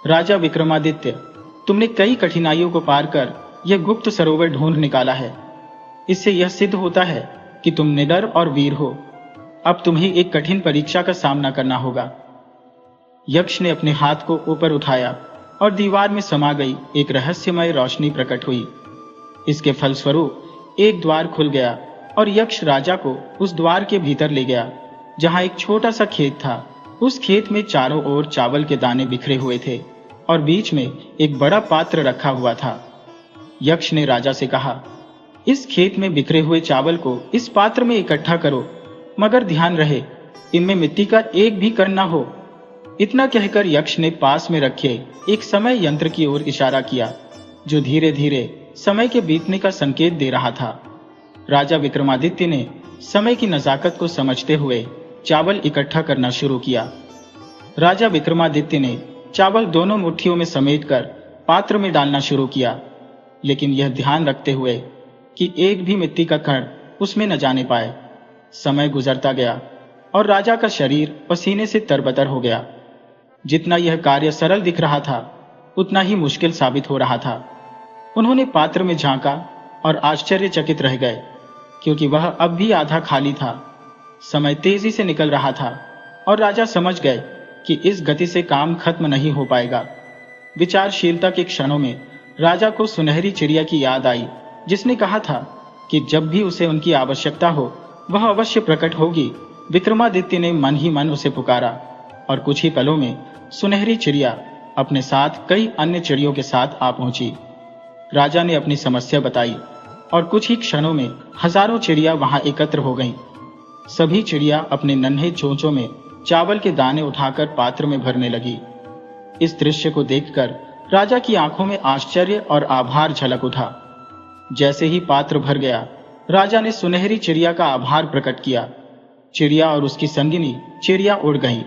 राजा विक्रमादित्य, तुमने कई कठिनाइयों को पार कर यह गुप्त सरोवर ढूंढ निकाला है। इससे यह सिद्ध होता है कि तुम निडर और वीर हो। अब तुम्हें एक कठिन परीक्षा का सामना करना होगा। यक्ष ने अपने हाथ को ऊपर उठाया और दीवार में समा गई एक रहस्यमय रोशनी प्रकट हुई। इसके फलस्वरूप एक द्वार खुल गया और यक्ष राजा को उस द्वार के भीतर ले गया, जहां एक छोटा सा खेत था। उस खेत में चारों ओर चावल के दाने बिखरे हुए थे और बीच में एक बड़ा पात्र रखा हुआ था। यक्ष ने राजा से कहा, इस खेत में बिखरे हुए चावल को इस पात्र में इकट्ठा करो, मगर ध्यान रहे इनमें मिट्टी का एक भी कण न हो। इतना कहकर यक्ष ने पास में रखे एक समय यंत्र की ओर इशारा किया, जो धीरे धीरे समय के बीतने का संकेत दे रहा था। राजा विक्रमादित्य ने समय की नजाकत को समझते हुए चावल इकट्ठा करना शुरू किया। राजा विक्रमादित्य ने चावल दोनों मुट्ठियों में समेटकर पात्र में डालना शुरू किया, लेकिन यह ध्यान रखते हुए कि एक भी मिट्टी का कण उसमें न जाने पाए। समय गुजरता गया और राजा का शरीर पसीने से तरबतर हो गया। जितना यह कार्य सरल दिख रहा था, उतना ही मुश्किल साबित हो रहा था। उन्होंने पात्र में झांका और आश्चर्यचकित रह गए, क्योंकि वह अब भी आधा खाली था। समय तेजी से निकल रहा था और राजा समझ गए कि इस गति से काम खत्म नहीं हो पाएगा। विचारशीलता के क्षणों में राजा को सुनहरी चिड़िया की याद आई, जिसने कहा था कि जब भी उसे उनकी आवश्यकता हो वह अवश्य प्रकट होगी। विक्रमादित्य ने मन ही मन उसे पुकारा और कुछ ही पलों में सुनहरी चिड़िया अपने साथ कई अन्य चिड़ियों के साथ आ पहुंची। राजा ने अपनी समस्या बताई और कुछ ही क्षणों में हजारों चिड़िया वहां एकत्र हो गईं। सभी चिड़िया अपने नन्हे चोंचों में चावल के दाने उठाकर पात्र में भरने लगी। इस दृश्य को देखकर राजा की आंखों में आश्चर्य और आभार झलक उठा। जैसे ही पात्र भर गया, राजा ने सुनहरी चिड़िया का आभार प्रकट किया। चिड़िया और उसकी संगिनी चिड़िया उड़ गईं।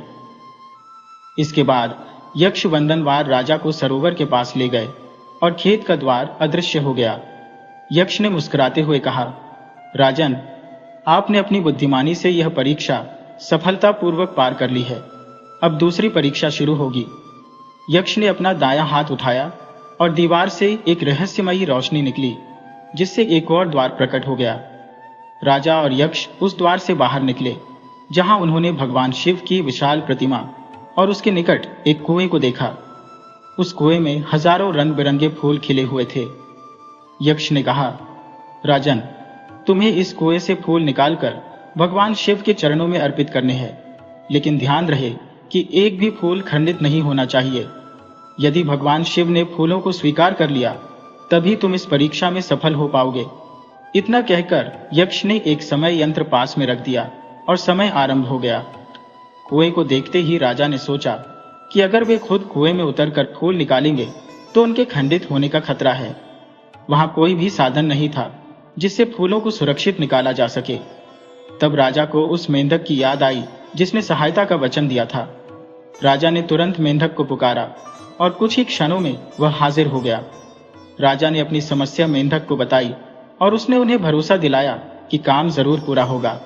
इसके बाद यक्ष वंदनवार राजा को सरोवर के पास ले गए और खेत का द्वार अदृश्य हो गया। यक्ष ने मुस्कुराते हुए कहा, राजन, आपने अपनी बुद्धिमानी से यह परीक्षा सफलतापूर्वक पार कर ली है। अब दूसरी परीक्षा शुरू होगी। यक्ष ने अपना दायां हाथ उठाया और दीवार से एक रहस्यमयी रोशनी निकली, जिससे एक और द्वार प्रकट हो गया। राजा और यक्ष उस द्वार से बाहर निकले, जहां उन्होंने भगवान शिव की विशाल प्रतिमा और उसके निकट एक कुएं को देखा। उस कुएं में हजारों रंग बिरंगे फूल खिले हुए थे। यक्ष ने कहा, राजन, तुम्हें इस कुएं से फूल निकालकर भगवान शिव के चरणों में अर्पित करने हैं, लेकिन ध्यान रहे कि एक भी फूल खंडित नहीं होना चाहिए। यदि भगवान शिव ने फूलों को स्वीकार कर लिया, तभी तुम इस परीक्षा में सफल हो पाओगे। इतना कहकर यक्ष ने एक समय यंत्र पास में रख दिया और समय आरंभ हो गया। कुएं को देखते ही राजा ने सोचा कि अगर वे खुद कुएं में उतरकर फूल निकालेंगे तो उनके खंडित होने का खतरा है। वहां कोई भी साधन नहीं था जिससे फूलों को सुरक्षित निकाला जा सके। तब राजा को उस मेंढक की याद आई जिसने सहायता का वचन दिया था। राजा ने तुरंत मेंढक को पुकारा और कुछ ही क्षणों में वह हाजिर हो गया। राजा ने अपनी समस्या मेंढक को बताई और उसने उन्हें भरोसा दिलाया कि काम जरूर पूरा होगा।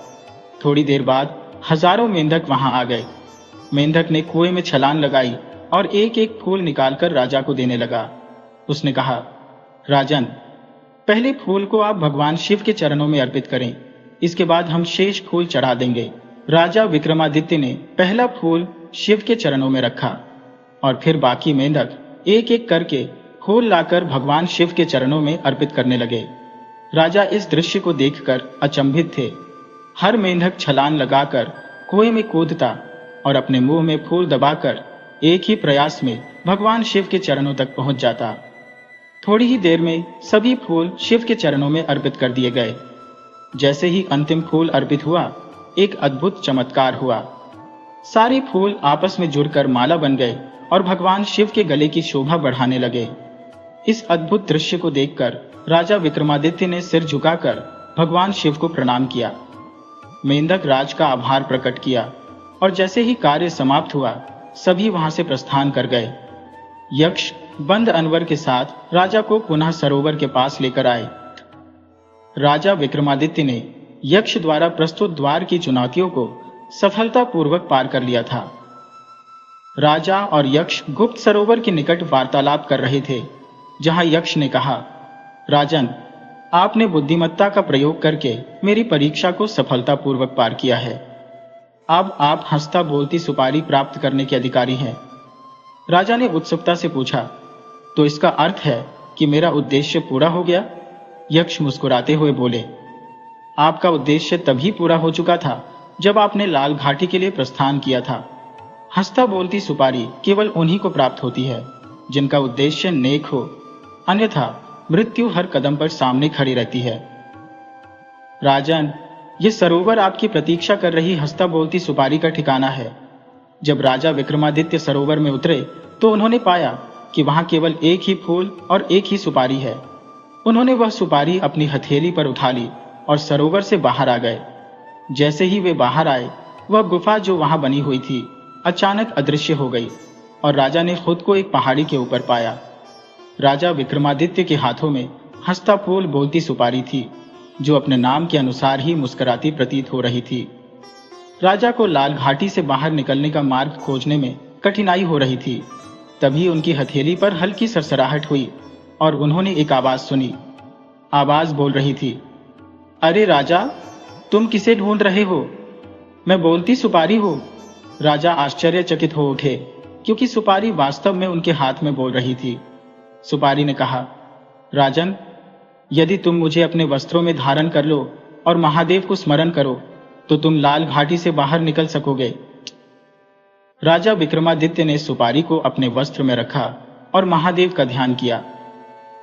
थोड़ी देर बाद हजारों मेंढक वहां आ गए। मेंढक ने कुएं में छलांग लगाई और एक एक फूल निकालकर राजा को देने लगा। उसने कहा, राजन, पहले फूल को आप भगवान शिव के चरणों में अर्पित करें, इसके बाद हम शेष फूल चढ़ा देंगे। राजा विक्रमादित्य ने पहला फूल शिव के चरणों में रखा और फिर बाकी मेंढक एक एक करके फूल लाकर भगवान शिव के चरणों में अर्पित करने लगे। राजा इस दृश्य को देखकर अचंभित थे। हर मेंढक छलांग लगाकर कुएं में कूदता और अपने मुंह में फूल दबाकर एक ही प्रयास में भगवान शिव के चरणों तक पहुंच जाता। थोड़ी ही देर में सभी फूल शिव के चरणों में अर्पित कर दिए गए। जैसे ही अंतिम फूल अर्पित हुआ, एक अद्भुत चमत्कार हुआ। सारे फूल आपस में जुड़कर माला बन गए और भगवान शिव के गले की शोभा बढ़ाने लगे। इस अद्भुत दृश्य को देखकर राजा विक्रमादित्य ने सिर झुकाकर भगवान शिव को प्रणाम किया। मेंढक राज का आभार प्रकट किया और जैसे ही कार्य समाप्त हुआ, सभी वहां से प्रस्थान कर गए। यक्ष बंद अनवर के साथ राजा को पुनः सरोवर के पास लेकर आए। राजा विक्रमादित्य ने यक्ष द्वारा प्रस्तुत द्वार की चुनौतियों को सफलतापूर्वक पार कर लिया था। राजा और यक्ष गुप्त सरोवर के निकट वार्तालाप कर रहे थे, जहां यक्ष ने कहा, राजन, आपने बुद्धिमत्ता का प्रयोग करके मेरी परीक्षा को सफलतापूर्वक पार किया है। अब आप हंसता बोलती सुपारी प्राप्त करने के अधिकारी हैं। राजा ने उत्सुकता से पूछा, तो इसका अर्थ है कि मेरा उद्देश्य पूरा हो गया? यक्ष मुस्कुराते हुए बोले, आपका उद्देश्य तभी पूरा हो चुका था जब आपने लाल घाटी के लिए प्रस्थान किया था। हंसता बोलती सुपारी केवल उन्हीं को प्राप्त होती है जिनका उद्देश्य नेक हो, अन्यथा मृत्यु हर कदम पर सामने खड़ी रहती है। राजन, ये सरोवर आपकी प्रतीक्षा कर रही हंसता बोलती सुपारी का ठिकाना है। जब राजा विक्रमादित्य सरोवर में उतरे तो उन्होंने पाया कि वहां केवल एक ही फूल और एक ही सुपारी है। उन्होंने वह सुपारी अपनी हथेली पर उठा ली और सरोवर से बाहर आ गए। जैसे ही वे बाहर आए, वह गुफा जो वहां बनी हुई थी अचानक अदृश्य हो गई और राजा ने खुद को एक पहाड़ी के ऊपर पाया। राजा विक्रमादित्य के हाथों में हंसता फूल बोलती सुपारी थी, जो अपने नाम के अनुसार ही मुस्कुराती प्रतीत हो रही थी। राजा को लाल घाटी से बाहर निकलने का मार्ग खोजने में कठिनाई हो रही थी। तभी उनकी हथेली पर हल्की सरसराहट हुई और उन्होंने एक आवाज सुनी। आवाज बोल रही थी, अरे राजा, तुम किसे ढूंढ रहे हो? मैं बोलती सुपारी हूं। राजा आश्चर्यचकित हो उठे, क्योंकि सुपारी वास्तव में उनके हाथ में बोल रही थी। सुपारी ने कहा, राजन, यदि तुम मुझे अपने वस्त्रों में धारण कर लो और महादेव को स्मरण करो तो तुम लाल घाटी से बाहर निकल सकोगे। राजा विक्रमादित्य ने सुपारी को अपने वस्त्र में रखा और महादेव का ध्यान किया।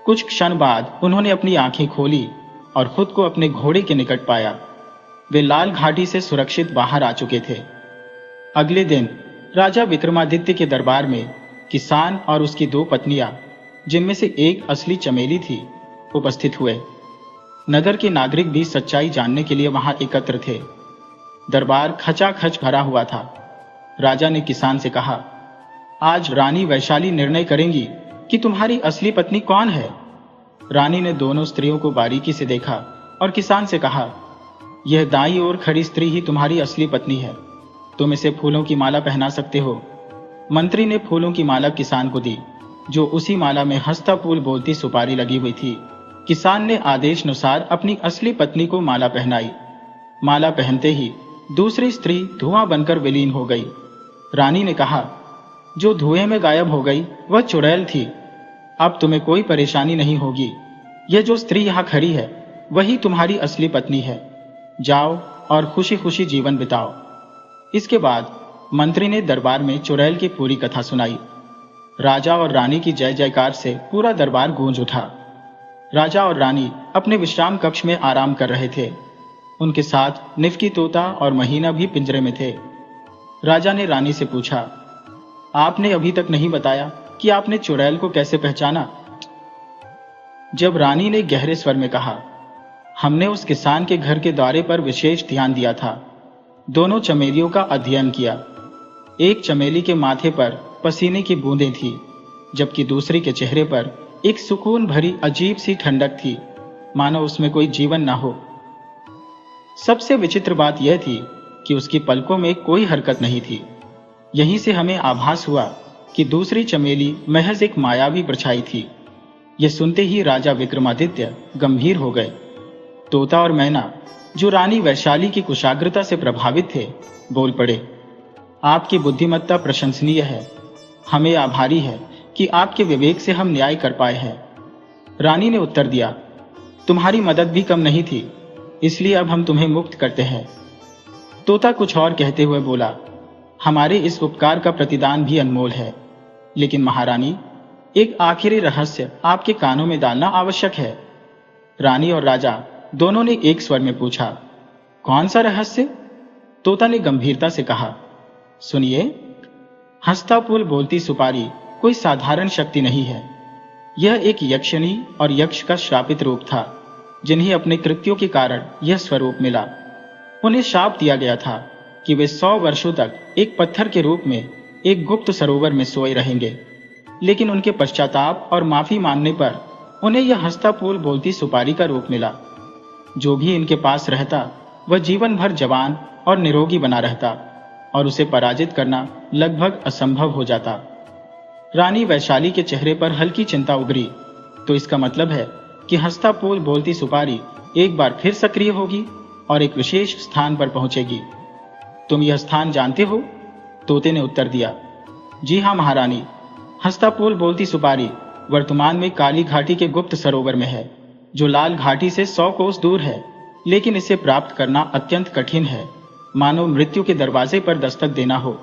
कुछ क्षण बाद उन्होंने अपनी आंखें खोली और खुद को अपने घोड़े के निकट पाया। वे लाल घाटी से सुरक्षित बाहर आ चुके थे। अगले दिन राजा विक्रमादित्य के दरबार में किसान और उसकी 2 पत्नियां, जिनमें से एक असली चमेली थी, उपस्थित हुए। नगर के नागरिक भी सच्चाई जानने के लिए वहां एकत्र थे। दरबार खचाखच भरा हुआ था। राजा ने किसान से कहा, आज रानी वैशाली निर्णय करेंगी कि तुम्हारी असली पत्नी कौन है। रानी ने दोनों स्त्रियों को बारीकी से देखा और किसान से कहा, यह दाईं ओर खड़ी स्त्री ही तुम्हारी असली पत्नी है। तुम इसे फूलों की माला पहना सकते हो। मंत्री ने फूलों की माला किसान को दी, जो उसी माला में हंसता फूल बोलती सुपारी लगी हुई थी। किसान ने आदेशानुसार अपनी असली पत्नी को माला पहनाई। माला पहनते ही दूसरी स्त्री धुआं बनकर विलीन हो गई। रानी ने कहा, जो धुएं में गायब हो गई वह चुड़ैल थी। अब तुम्हें कोई परेशानी नहीं होगी। यह जो स्त्री यहाँ खड़ी है वही तुम्हारी असली पत्नी है। जाओ और खुशी खुशी जीवन बिताओ। इसके बाद मंत्री ने दरबार में चुड़ैल की पूरी कथा सुनाई। राजा और रानी की जय जयकार से पूरा दरबार गूंज उठा। राजा और रानी अपने विश्राम कक्ष में आराम कर रहे थे। उनके साथ निफ्की तोता और महीना भी पिंजरे में थे। राजा ने रानी से पूछा, आपने अभी तक नहीं बताया कि आपने चुड़ैल को कैसे पहचाना। जब रानी ने गहरे स्वर में कहा, हमने उस किसान के घर के द्वारे पर विशेष ध्यान दिया था। दोनों चमेलियों का अध्ययन किया। एक चमेली के माथे पर पसीने की बूंदें थी, जबकि दूसरी के चेहरे पर एक सुकून भरी अजीब सी ठंडक थी, मानो उसमें कोई जीवन ना हो। सबसे विचित्र बात यह थी कि उसकी पलकों में कोई हरकत नहीं थी। यहीं से हमें आभास हुआ कि दूसरी चमेली महज एक मायावी परछाई थी। यह सुनते ही राजा विक्रमादित्य गंभीर हो गए। तोता और मैना, जो रानी वैशाली की कुशाग्रता से प्रभावित थे, बोल पड़े, आपकी बुद्धिमत्ता प्रशंसनीय है। हमें आभारी है कि आपके विवेक से हम न्याय कर पाए हैं। रानी ने उत्तर दिया, तुम्हारी मदद भी कम नहीं थी, इसलिए अब हम तुम्हें मुक्त करते हैं। तोता कुछ और कहते हुए बोला, हमारे इस उपकार का प्रतिदान भी अनमोल है, लेकिन महारानी, एक आखिरी रहस्य आपके कानों में डालना आवश्यक है। रानी और राजा दोनों ने एक स्वर में पूछा, कौन सा रहस्य? तोता ने गंभीरता से कहा, सुनिए, हंसता फूल बोलती सुपारी कोई साधारण शक्ति नहीं है। यह एक यक्षिणी और यक्ष का श्रापित रूप था, जिन्हें अपने कृत्यों के कारण यह स्वरूप मिला। उन्हें शाप दिया गया था कि वे 100 वर्षों तक एक पत्थर के रूप में एक गुप्त सरोवर में सोए रहेंगे। लेकिन उनके पश्चाताप और माफी मांगने पर उन्हें यह हंसता फूल बोलती सुपारी का रूप मिला। जो भी इनके पास रहता वह जीवन भर जवान और निरोगी बना रहता और उसे पराजित करना लगभग असंभव हो जाता। रानी वैशाली के चेहरे पर हल्की चिंता उभरी। तो इसका मतलब है कि हंसता फूल बोलती सुपारी एक बार फिर सक्रिय होगी और एक विशेष स्थान पर पहुंचेगी। तुम यह स्थान जानते हो? तोते ने उत्तर दिया। जी हाँ महारानी, हंसता फूल बोलती सुपारी वर्तमान में काली घाटी के गुप्त सरोवर में है, जो लाल घाटी से 100 कोस दूर है। लेकिन इसे प्राप्त करना अत्यंत कठिन है, मानो मृत्यु के दरवाजे पर दस्तक देना हो।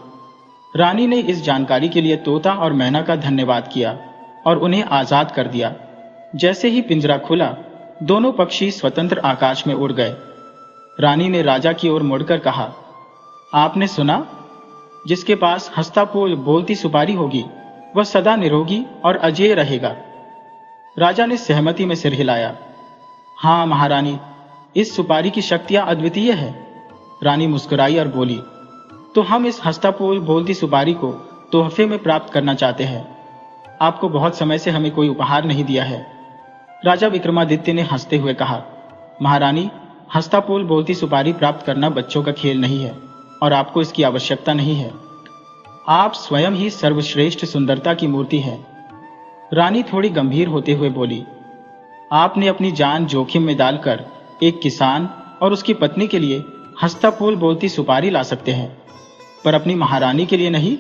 रानी ने इस जानकारी के लिए तोता और मैना का धन्यवाद किया और उन्हें आजाद कर दिया। जैसे ही पिंजरा खुला, दोनों पक्षी स्वतंत्र आकाश में उड़ गए। रानी ने राजा की ओर मुड़कर कहा, आपने सुना? जिसके पास हंसता फूल बोलती सुपारी होगी वह सदा निरोगी और अजेय रहेगा। राजा ने सहमति में सिर हिलाया। हाँ महारानी, इस सुपारी की शक्तियां अद्वितीय है। रानी मुस्कुराई और बोली, तो हम इस हंसता फूल बोलती सुपारी को तोहफे में प्राप्त करना चाहते हैं। आपको बहुत समय से हमें कोई उपहार नहीं दिया है। राजा विक्रमादित्य ने हंसते हुए कहा, महारानी, हंसता फूल बोलती सुपारी प्राप्त करना बच्चों का खेल नहीं है और आपको इसकी आवश्यकता नहीं है। आप स्वयं ही सर्वश्रेष्ठ सुंदरता की मूर्ति हैं। रानी थोड़ी गंभीर होते हुए बोली, आपने अपनी जान जोखिम में डालकर एक किसान और उसकी पत्नी के लिए हंसता फूल बोलती सुपारी ला सकते हैं, पर अपनी महारानी के लिए नहीं।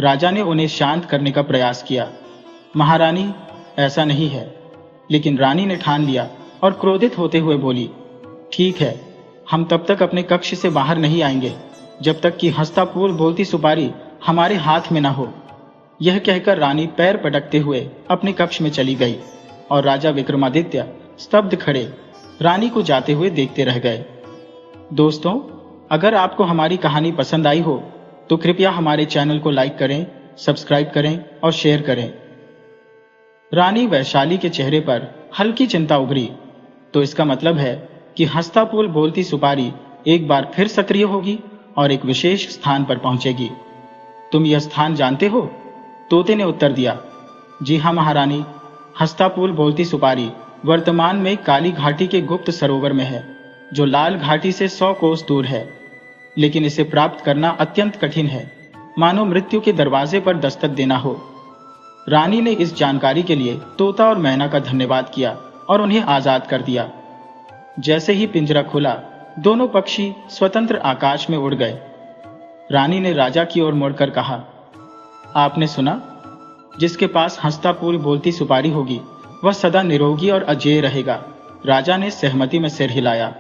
राजा ने उन्हें शांत करने का प्रयास किया। महारानी, ऐसा नहीं है। लेकिन रानी ने ठान लिया और क्रोधित होते हुए बोली, ठीक है, हम तब तक अपने कक्ष से बाहर नहीं आएंगे जब तक कि हंसता फूल बोलती सुपारी हमारे हाथ में न हो। यह कहकर रानी पैर पटकते हुए अपने कक्ष में चली गई और राजा विक्रमादित्य स्तब्ध खड़े रानी को जाते हुए देखते रह गए। दोस्तों, अगर आपको हमारी कहानी पसंद आई हो तो कृपया हमारे चैनल को लाइक करें, सब्सक्राइब करें और शेयर करें। रानी वैशाली के चेहरे पर हल्की चिंता उभरी। तो इसका मतलब है कि हंसता फूल बोलती सुपारी एक बार फिर सक्रिय होगी और एक विशेष स्थान पर पहुंचेगी। तुम यह स्थान जानते हो? तोते ने उत्तर दिया। जी हाँ महारानी, हंसता फूल बोलती सुपारी वर्तमान में काली घाटी के गुप्त सरोवर में है, जो लाल घाटी से 100 कोस दूर है। लेकिन इसे प्राप्त करना अत्यंत कठिन है, मानो मृत्यु के दरवाजे पर दस्तक देना हो। रानी ने इस जानकारी के लिए तोता और मैना का धन्यवाद किया और उन्हें आजाद कर दिया। जैसे ही पिंजरा खुला, दोनों पक्षी स्वतंत्र आकाश में उड़ गए। रानी ने राजा की ओर मुड़कर कहा, आपने सुना? जिसके पास हंसता फूल बोलती सुपारी होगी वह सदा निरोगी और अजेय रहेगा। राजा ने सहमति में सिर हिलाया।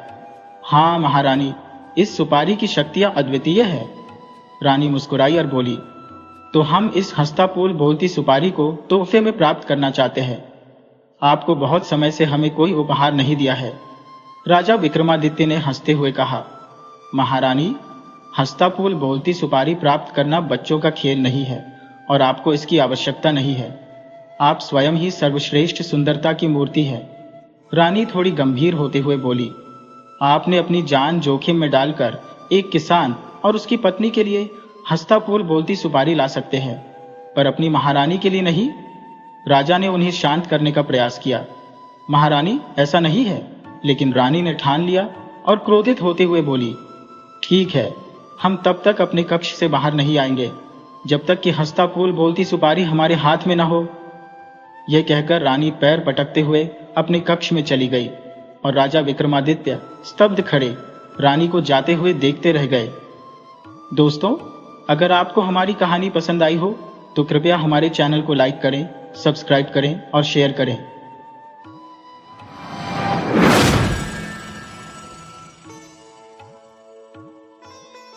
हाँ महारानी, इस सुपारी की शक्तियां अद्वितीय है। रानी मुस्कुराई और बोली, तो हम इस हंसता फूल बोलती सुपारी को तोहफे में प्राप्त करना चाहते हैं। आपको बहुत समय से हमें कोई उपहार नहीं दिया है। राजा विक्रमादित्य ने हंसते हुए कहा, महारानी, हंसता फूल बोलती सुपारी प्राप्त करना बच्चों का खेल नहीं है और आपको इसकी आवश्यकता नहीं है। आप स्वयं ही सर्वश्रेष्ठ सुंदरता की मूर्ति है। रानी थोड़ी गंभीर होते हुए बोली, आपने अपनी जान जोखिम में डालकर एक किसान और उसकी पत्नी के लिए हंसता फूल बोलती सुपारी ला सकते हैं, पर अपनी महारानी के लिए नहीं। राजा ने उन्हें शांत करने का प्रयास किया। महारानी, ऐसा नहीं है। लेकिन रानी ने ठान लिया और क्रोधित होते हुए बोली, ठीक है, हम तब तक अपने कक्ष से बाहर नहीं आएंगे जब तक कि हंसता फूल बोलती सुपारी हमारे हाथ में न हो। यह कहकर रानी पैर पटकते हुए अपने कक्ष में चली गई और राजा विक्रमादित्य स्तब्ध खड़े रानी को जाते हुए देखते रह गए। दोस्तों, अगर आपको हमारी कहानी पसंद आई हो तो कृपया हमारे चैनल को लाइक करें, सब्सक्राइब करें और शेयर करें।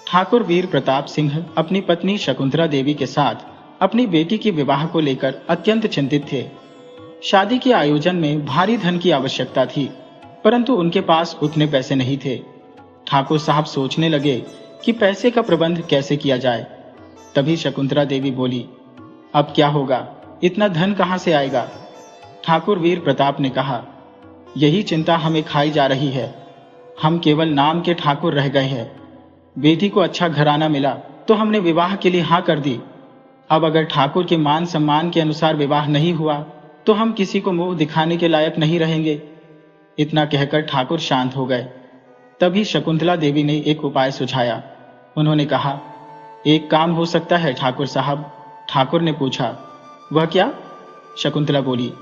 ठाकुर वीर प्रताप सिंह अपनी पत्नी शकुंतला देवी के साथ अपनी बेटी के विवाह को लेकर अत्यंत चिंतित थे। शादी के आयोजन में भारी धन की आवश्यकता थी, परंतु उनके पास उतने पैसे नहीं थे। ठाकुर साहब सोचने लगे कि पैसे का प्रबंध कैसे किया जाए। तभी शकुंतला देवी बोली, अब क्या होगा, इतना धन कहां से आएगा? ठाकुर वीर प्रताप ने कहा, यही चिंता हमें खाई जा रही है। हम केवल नाम के ठाकुर रह गए हैं। बेटी को अच्छा घराना मिला तो हमने विवाह के लिए हाँ कर दी। अब अगर ठाकुर के मान सम्मान के अनुसार विवाह नहीं हुआ तो हम किसी को मुंह दिखाने के लायक नहीं रहेंगे। इतना कहकर ठाकुर शांत हो गए। तभी शकुंतला देवी ने एक उपाय सुझाया। उन्होंने कहा, एक काम हो सकता है ठाकुर साहब। ठाकुर ने पूछा, वह क्या? शकुंतला बोली,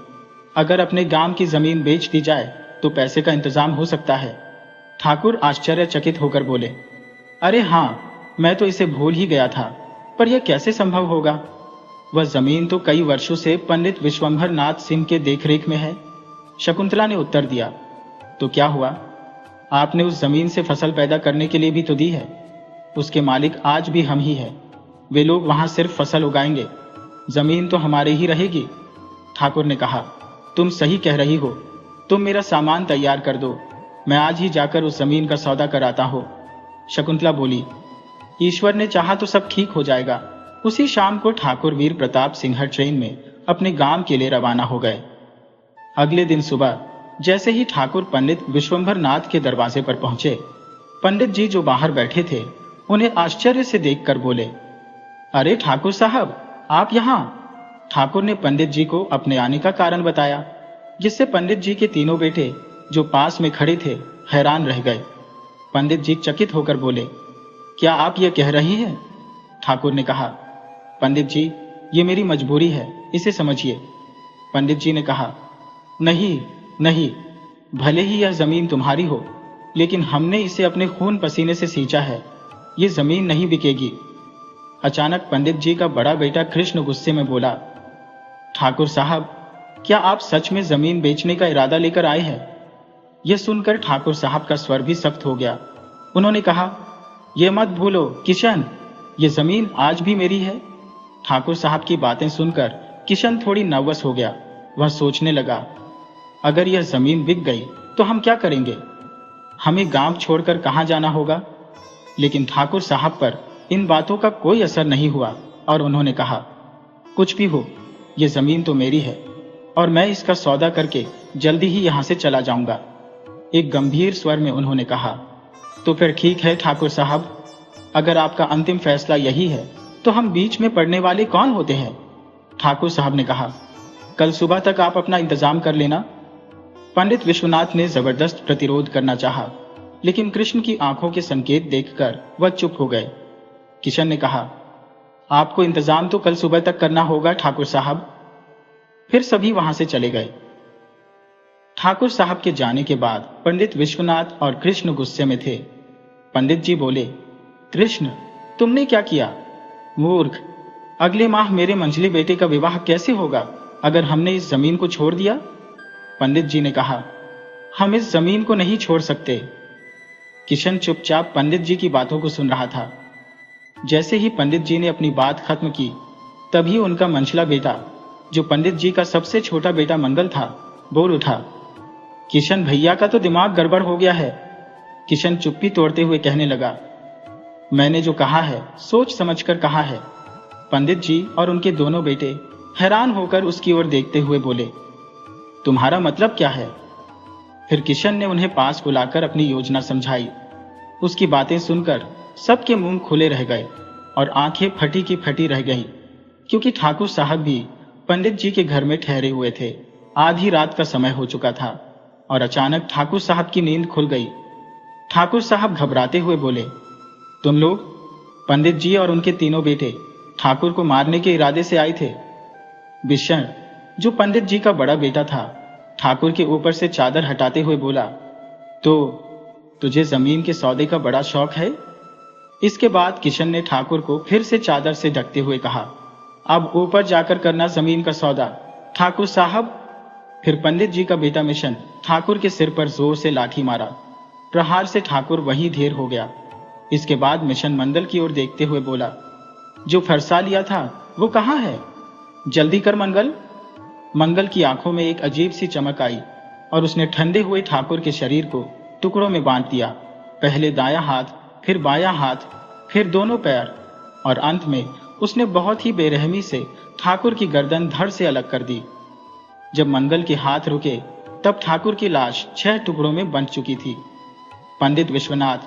अगर अपने गांव की जमीन बेच दी जाए तो पैसे का इंतजाम हो सकता है। ठाकुर आश्चर्यचकित होकर बोले, अरे हाँ, मैं तो इसे भूल ही गया था, पर यह कैसे संभव होगा? वह जमीन तो कई वर्षों से पंडित विश्वंभर नाथ सिंह के देखरेख में है। शकुंतला ने उत्तर दिया, तो क्या हुआ? आपने उस जमीन से फसल पैदा करने के लिए भी तो दी है। उसके मालिक आज भी हम ही हैं। वे लोग वहां सिर्फ फसल उगाएंगे, जमीन तो हमारे ही रहेगी। ठाकुर ने कहा, तुम सही कह रही हो। तुम मेरा सामान तैयार कर दो, मैं आज ही जाकर उस जमीन का सौदा कराता हूं। शकुंतला बोली, ईश्वर ने चाहा तो सब ठीक हो जाएगा। उसी शाम को ठाकुर वीर प्रताप सिंह ट्रेन में अपने गांव के लिए रवाना हो गए। अगले दिन सुबह जैसे ही ठाकुर पंडित विश्वंभर नाथ के दरवाजे पर पहुंचे, पंडित जी जो बाहर बैठे थे उन्हें आश्चर्य से देखकर बोले, अरे ठाकुर साहब, आप यहां? ठाकुर ने पंडित जी को अपने आने का कारण बताया, जिससे पंडित जी के तीनों बेटे जो पास में खड़े थे हैरान रह गए। पंडित जी चकित होकर बोले, क्या आप ये कह रही हैं? ठाकुर ने कहा, पंडित जी, ये मेरी मजबूरी है, इसे समझिए। पंडित जी ने कहा, नहीं नहीं, भले ही यह जमीन तुम्हारी हो, लेकिन हमने इसे अपने खून पसीने से सींचा है। ये जमीन नहीं बिकेगी। अचानक पंडित जी का बड़ा बेटा कृष्ण गुस्से में बोला, ठाकुर साहब, क्या आप सच में जमीन बेचने का इरादा लेकर आए हैं? यह सुनकर ठाकुर साहब का स्वर भी सख्त हो गया। उन्होंने कहा, यह मत भूलो किशन, ये जमीन आज भी मेरी है। ठाकुर साहब की बातें सुनकर किशन थोड़ी नर्वस हो गया। वह सोचने लगा, अगर यह जमीन बिक गई तो हम क्या करेंगे? हमें गांव छोड़कर कहां जाना होगा? लेकिन ठाकुर साहब पर इन बातों का कोई असर नहीं हुआ और उन्होंने कहा, कुछ भी हो, यह जमीन तो मेरी है और मैं इसका सौदा करके जल्दी ही यहां से चला जाऊंगा। एक गंभीर स्वर में उन्होंने कहा, तो फिर ठीक है ठाकुर साहब, अगर आपका अंतिम फैसला यही है तो हम बीच में पड़ने वाले कौन होते हैं? ठाकुर साहब ने कहा, कल सुबह तक आप अपना इंतजाम कर लेना। पंडित विश्वनाथ ने जबरदस्त प्रतिरोध करना चाहा, लेकिन कृष्ण की आंखों के संकेत देखकर वह चुप हो गए। किशन ने कहा, आपको इंतजाम तो कल सुबह तक करना होगा ठाकुर साहब। फिर सभी वहां से चले गए। ठाकुर साहब के जाने के बाद पंडित विश्वनाथ और कृष्ण गुस्से में थे। पंडित जी बोले, कृष्ण, तुमने क्या किया? मूर्ख, अगले माह मेरे मंझली बेटे का विवाह कैसे होगा अगर हमने इस जमीन को छोड़ दिया? पंडित जी ने कहा, हम इस जमीन को नहीं छोड़ सकते। किशन चुपचाप पंडित जी की बातों को सुन रहा था। जैसे ही पंडित जी ने अपनी बात खत्म की, तभी उनका मंझला बेटा, जो पंडित जी का सबसे छोटा बेटा मंगल था, बोल उठा, किशन भैया का तो दिमाग गड़बड़ हो गया है। किशन चुप्पी तोड़ते हुए कहने लगा, मैंने जो कहा है सोच समझकर कहा है। पंडित जी और उनके दोनों बेटे हैरान होकर उसकी ओर देखते हुए बोले, तुम्हारा मतलब क्या है? फिर किशन ने उन्हें पास बुलाकर अपनी योजना समझाई। उसकी बातें सुनकर सबके मुंह खुले रह गए और आंखें फटी की फटी रह गईं, क्योंकि ठाकुर साहब भी पंडित जी के घर में ठहरे हुए थे। आधी रात का समय हो चुका था और अचानक ठाकुर साहब की नींद खुल गई। ठाकुर साहब घबराते हुए बोले, तुम लोग? पंडित जी और उनके तीनों बेटे ठाकुर को मारने के इरादे से आए थे। बिशन, जो पंडित जी का बड़ा बेटा था, ठाकुर के ऊपर से चादर हटाते हुए बोला, तो तुझे जमीन के सौदे का बड़ा शौक है? इसके बाद किशन ने ठाकुर को फिर से चादर से ढकते हुए कहा, अब ऊपर जाकर करना जमीन का सौदा ठाकुर साहब। फिर पंडित जी का बेटा मिशन ठाकुर के सिर पर जोर से लाठी मारा। प्रहार से ठाकुर वहीं ढेर हो गया। इसके बाद मिशन मंगल की ओर देखते हुए बोला, जो फरसा लिया था वो कहाँ है? जल्दी कर मंगल। मंगल की आंखों में एक अजीब सी चमक आई और उसने ठंडे हुए ठाकुर के शरीर को टुकड़ों में बांट दिया। पहले दायां हाथ, फिर बायां हाथ, फिर दोनों पैर, और अंत में उसने बहुत ही बेरहमी से ठाकुर की गर्दन धड़ से अलग कर दी। जब मंगल के हाथ रुके तब ठाकुर की लाश 6 टुकड़ों में बंट चुकी थी। पंडित विश्वनाथ,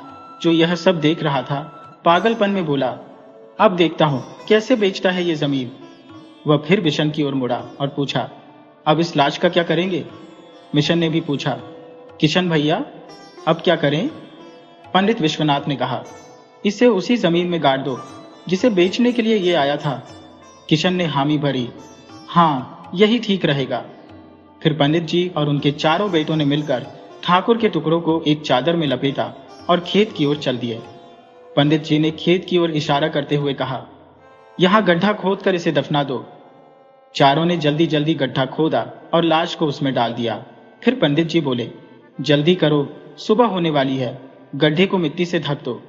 जो यह सब देख रहा था, पागलपन में बोला, अब देखता हूं कैसे बेचता है ये जमीन। वह फिर मिशन की ओर मुड़ा और पूछा, अब इस लाश का क्या करेंगे? मिशन ने भी पूछा, किशन भैया अब क्या करें? पंडित विश्वनाथ ने कहा, इसे उसी जमीन में गाड़ दो जिसे बेचने के लिए ये आया था। किशन ने हामी भरी, हाँ यही ठीक रहेगा। फिर पंडित जी और उनके चारों बेटों ने मिलकर ठाकुर के टुकड़ों को एक चादर में लपेटा और खेत की ओर चल दिए। पंडित जी ने खेत की ओर इशारा करते हुए कहा, यहां गड्ढा खोद कर इसे दफना दो। चारों ने जल्दी जल्दी गड्ढा खोदा और लाश को उसमें डाल दिया। फिर पंडित जी बोले, जल्दी करो, सुबह होने वाली है, गड्ढे को मिट्टी से ढक दो।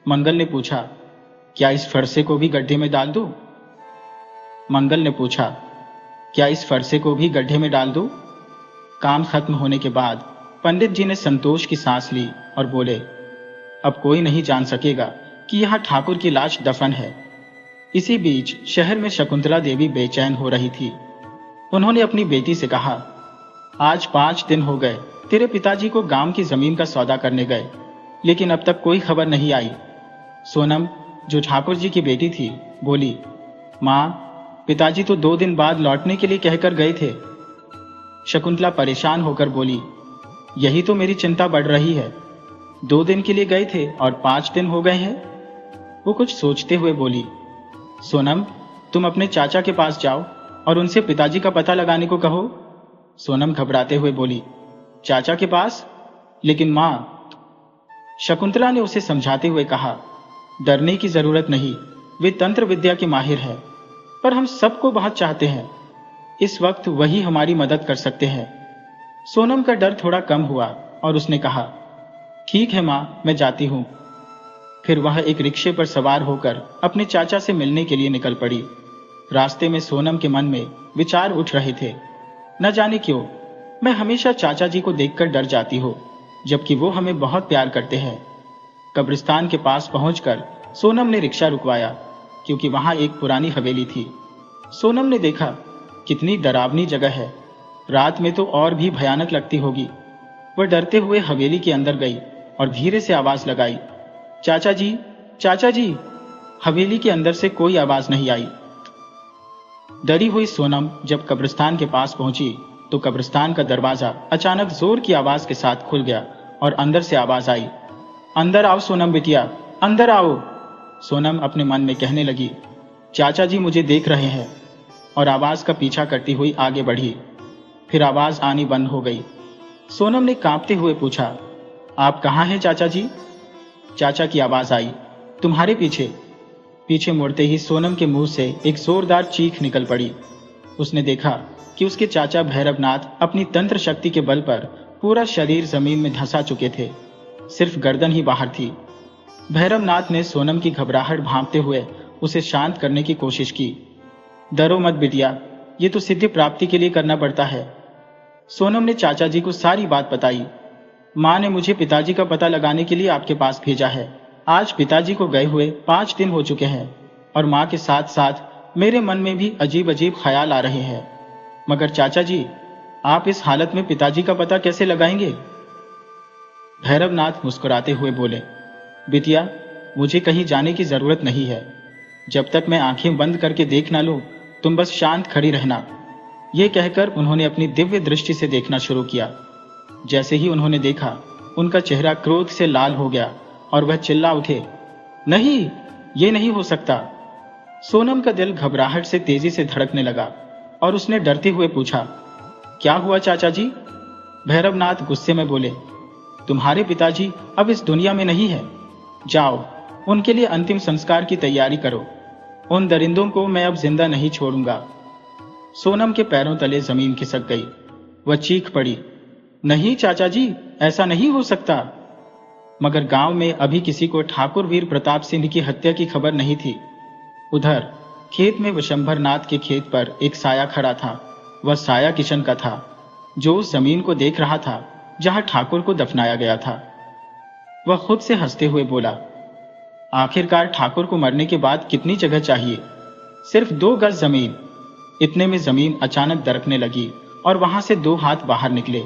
मंगल ने पूछा, क्या इस फरसे को भी गड्ढे में डाल दूं? मंगल ने पूछा, क्या इस फरसे को भी गड्ढे में डाल दूं? काम खत्म होने के बाद पंडित जी ने संतोष की सांस ली और बोले, अब कोई नहीं जान सकेगा कि यहां ठाकुर की लाश दफन है। इसी बीच शहर में शकुंतला देवी बेचैन हो रही थी। उन्होंने अपनी बेटी से कहा, आज 5 दिन हो गए तेरे पिताजी को गांव की जमीन का सौदा करने गए, लेकिन अब तक कोई खबर नहीं आई। सोनम, जो ठाकुर जी की बेटी थी, बोली, माँ पिताजी तो 2 दिन बाद लौटने के लिए कहकर गए थे। शकुंतला परेशान होकर बोली, यही तो मेरी चिंता बढ़ रही है। 2 दिन के लिए गए थे और 5 दिन हो गए हैं। वो कुछ सोचते हुए बोली, सोनम तुम अपने चाचा के पास जाओ और उनसे पिताजी का पता लगाने को कहो। सोनम घबराते हुए बोली, चाचा के पास? लेकिन माँ। शकुंतला ने उसे समझाते हुए कहा, डरने की जरूरत नहीं, वे तंत्र विद्या के माहिर है, पर हम सबको बहुत चाहते हैं। इस वक्त वही हमारी मदद कर सकते हैं। सोनम का डर थोड़ा कम हुआ और उसने कहा, ठीक है माँ, मैं जाती हूं। फिर वह एक रिक्शे पर सवार होकर अपने चाचा से मिलने के लिए निकल पड़ी। रास्ते में सोनम के मन में विचार उठ रहे थे, न जाने क्यों मैं हमेशा चाचा जी को देखकर डर जाती हूँ, जबकि वो हमें बहुत प्यार करते हैं। कब्रिस्तान के पास पहुंचकर सोनम ने रिक्शा रुकवाया, क्योंकि वहां एक पुरानी हवेली थी। सोनम ने देखा, कितनी डरावनी जगह है, रात में तो और भी भयानक लगती होगी। वह डरते हुए हवेली के अंदर गई और धीरे से आवाज लगाई, चाचा जी, चाचा जी। हवेली के अंदर से कोई आवाज नहीं आई। डरी हुई सोनम जब कब्रिस्तान के पास पहुंची तो कब्रिस्तान का दरवाजा अचानक जोर की आवाज के साथ खुल गया और अंदर से आवाज आई, अंदर आओ सोनम बिटिया, अंदर आओ। सोनम अपने मन में कहने लगी, चाचा जी मुझे देख रहे हैं, और आवाज का पीछा करती हुई आगे बढ़ी। फिर आवाज आनी बंद हो गई। सोनम ने कांपते हुए पूछा, आप कहाँ हैं चाचा जी? चाचा की आवाज आई, तुम्हारे पीछे। पीछे मुड़ते ही सोनम के मुंह से एक जोरदार चीख निकल पड़ी। उसने देखा कि उसके चाचा भैरवनाथ अपनी तंत्र शक्ति के बल पर पूरा शरीर जमीन में धंसा चुके थे, सिर्फ गर्दन ही बाहर थी। भैरवनाथ ने सोनम की घबराहट भांपते हुए उसे शांत करने की कोशिश की। डरो मत बिटिया, ये तो सिद्धि प्राप्ति के लिए करना पड़ता है। सोनम ने चाचा जी को सारी बात बताई। माँ ने मुझे पिताजी का पता लगाने के लिए आपके पास भेजा है। आज पिताजी को गए हुए 5 दिन हो चुके हैं और माँ के साथ साथ मेरे मन में भी अजीब अजीब ख्याल आ रहे हैं। मगर चाचा जी, आप इस हालत में पिताजी का पता कैसे लगाएंगे? भैरवनाथ मुस्कुराते हुए बोले, बिटिया मुझे कहीं जाने की जरूरत नहीं है। जब तक मैं आंखें बंद करके देख ना लूं, तुम बस शांत खड़ी रहना। ये कहकर उन्होंने अपनी दिव्य दृष्टि से देखना शुरू किया। जैसे ही उन्होंने देखा, उनका चेहरा क्रोध से लाल हो गया और वह चिल्ला उठे, नहीं, ये नहीं हो सकता। सोनम का दिल घबराहट से तेजी से धड़कने लगा और उसने डरते हुए पूछा, क्या हुआ चाचा जी? भैरवनाथ गुस्से में बोले, तुम्हारे पिताजी अब इस दुनिया में नहीं है। जाओ, उनके लिए अंतिम संस्कार की तैयारी करो। उन दरिंदों को मैं अब जिंदा नहीं छोड़ूंगा। सोनम के पैरों तले जमीन खिसक गई। वह चीख पड़ी, नहीं चाचा जी, ऐसा नहीं हो सकता। मगर गांव में अभी किसी को ठाकुर वीर प्रताप सिंह की हत्या की खबर नहीं थी। उधर खेत में विशंभर नाथ के खेत पर एक साया खड़ा था। वह साया किशन का था, जो उस जमीन को देख रहा था जहां ठाकुर को दफनाया गया था। वह खुद से हंसते हुए बोला, आखिरकार ठाकुर को मरने के बाद कितनी जगह चाहिए? सिर्फ 2 गज जमीन। इतने में जमीन अचानक दरकने लगी और वहां से 2 हाथ बाहर निकले।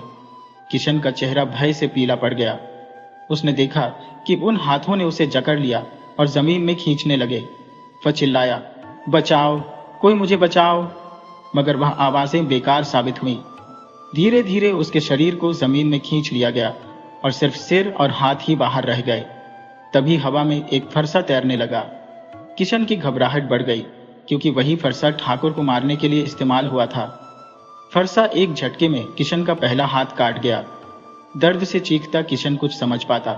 किशन का चेहरा भय से पीला पड़ गया। उसने देखा कि उन हाथों ने उसे जकड़ लिया और जमीन में खींचने लगे। वह चिल्लाया, बचाओ, कोई मुझे बचाओ। मगर वह आवाजें बेकार साबित हुई। धीरे धीरे उसके शरीर को जमीन में खींच लिया गया और सिर्फ सिर और हाथ ही बाहर रह गए। तभी हवा में एक फरसा तैरने लगा। किशन की घबराहट बढ़ गई, क्योंकि वही फरसा ठाकुर को मारने के लिए इस्तेमाल हुआ था। फरसा एक झटके में किशन का पहला हाथ काट गया। दर्द से चीखता किशन कुछ समझ पाता,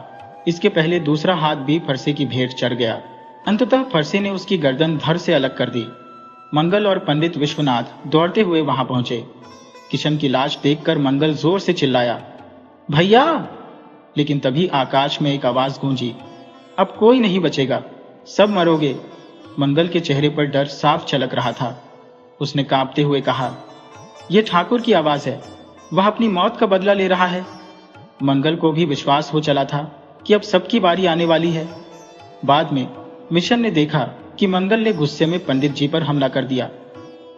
इसके पहले दूसरा हाथ भी फरसे की भेंट चढ़ गया। अंततः फरसे ने उसकी गर्दन धड़ से अलग कर दी। मंगल और पंडित विश्वनाथ दौड़ते हुए वहां पहुंचे। किशन की लाश देखकर मंगल जोर से चिल्लाया, भैया! लेकिन तभी आकाश में एक आवाज गूंजी, अब कोई नहीं बचेगा, सब मरोगे। मंगल के चेहरे पर डर साफ झलक रहा था। उसने कांपते हुए कहा, यह ठाकुर की आवाज है, वह अपनी मौत का बदला ले रहा है। मंगल को भी विश्वास हो चला था कि अब सबकी बारी आने वाली है। बाद में मिशन ने देखा कि मंगल ने गुस्से में पंडित जी पर हमला कर दिया।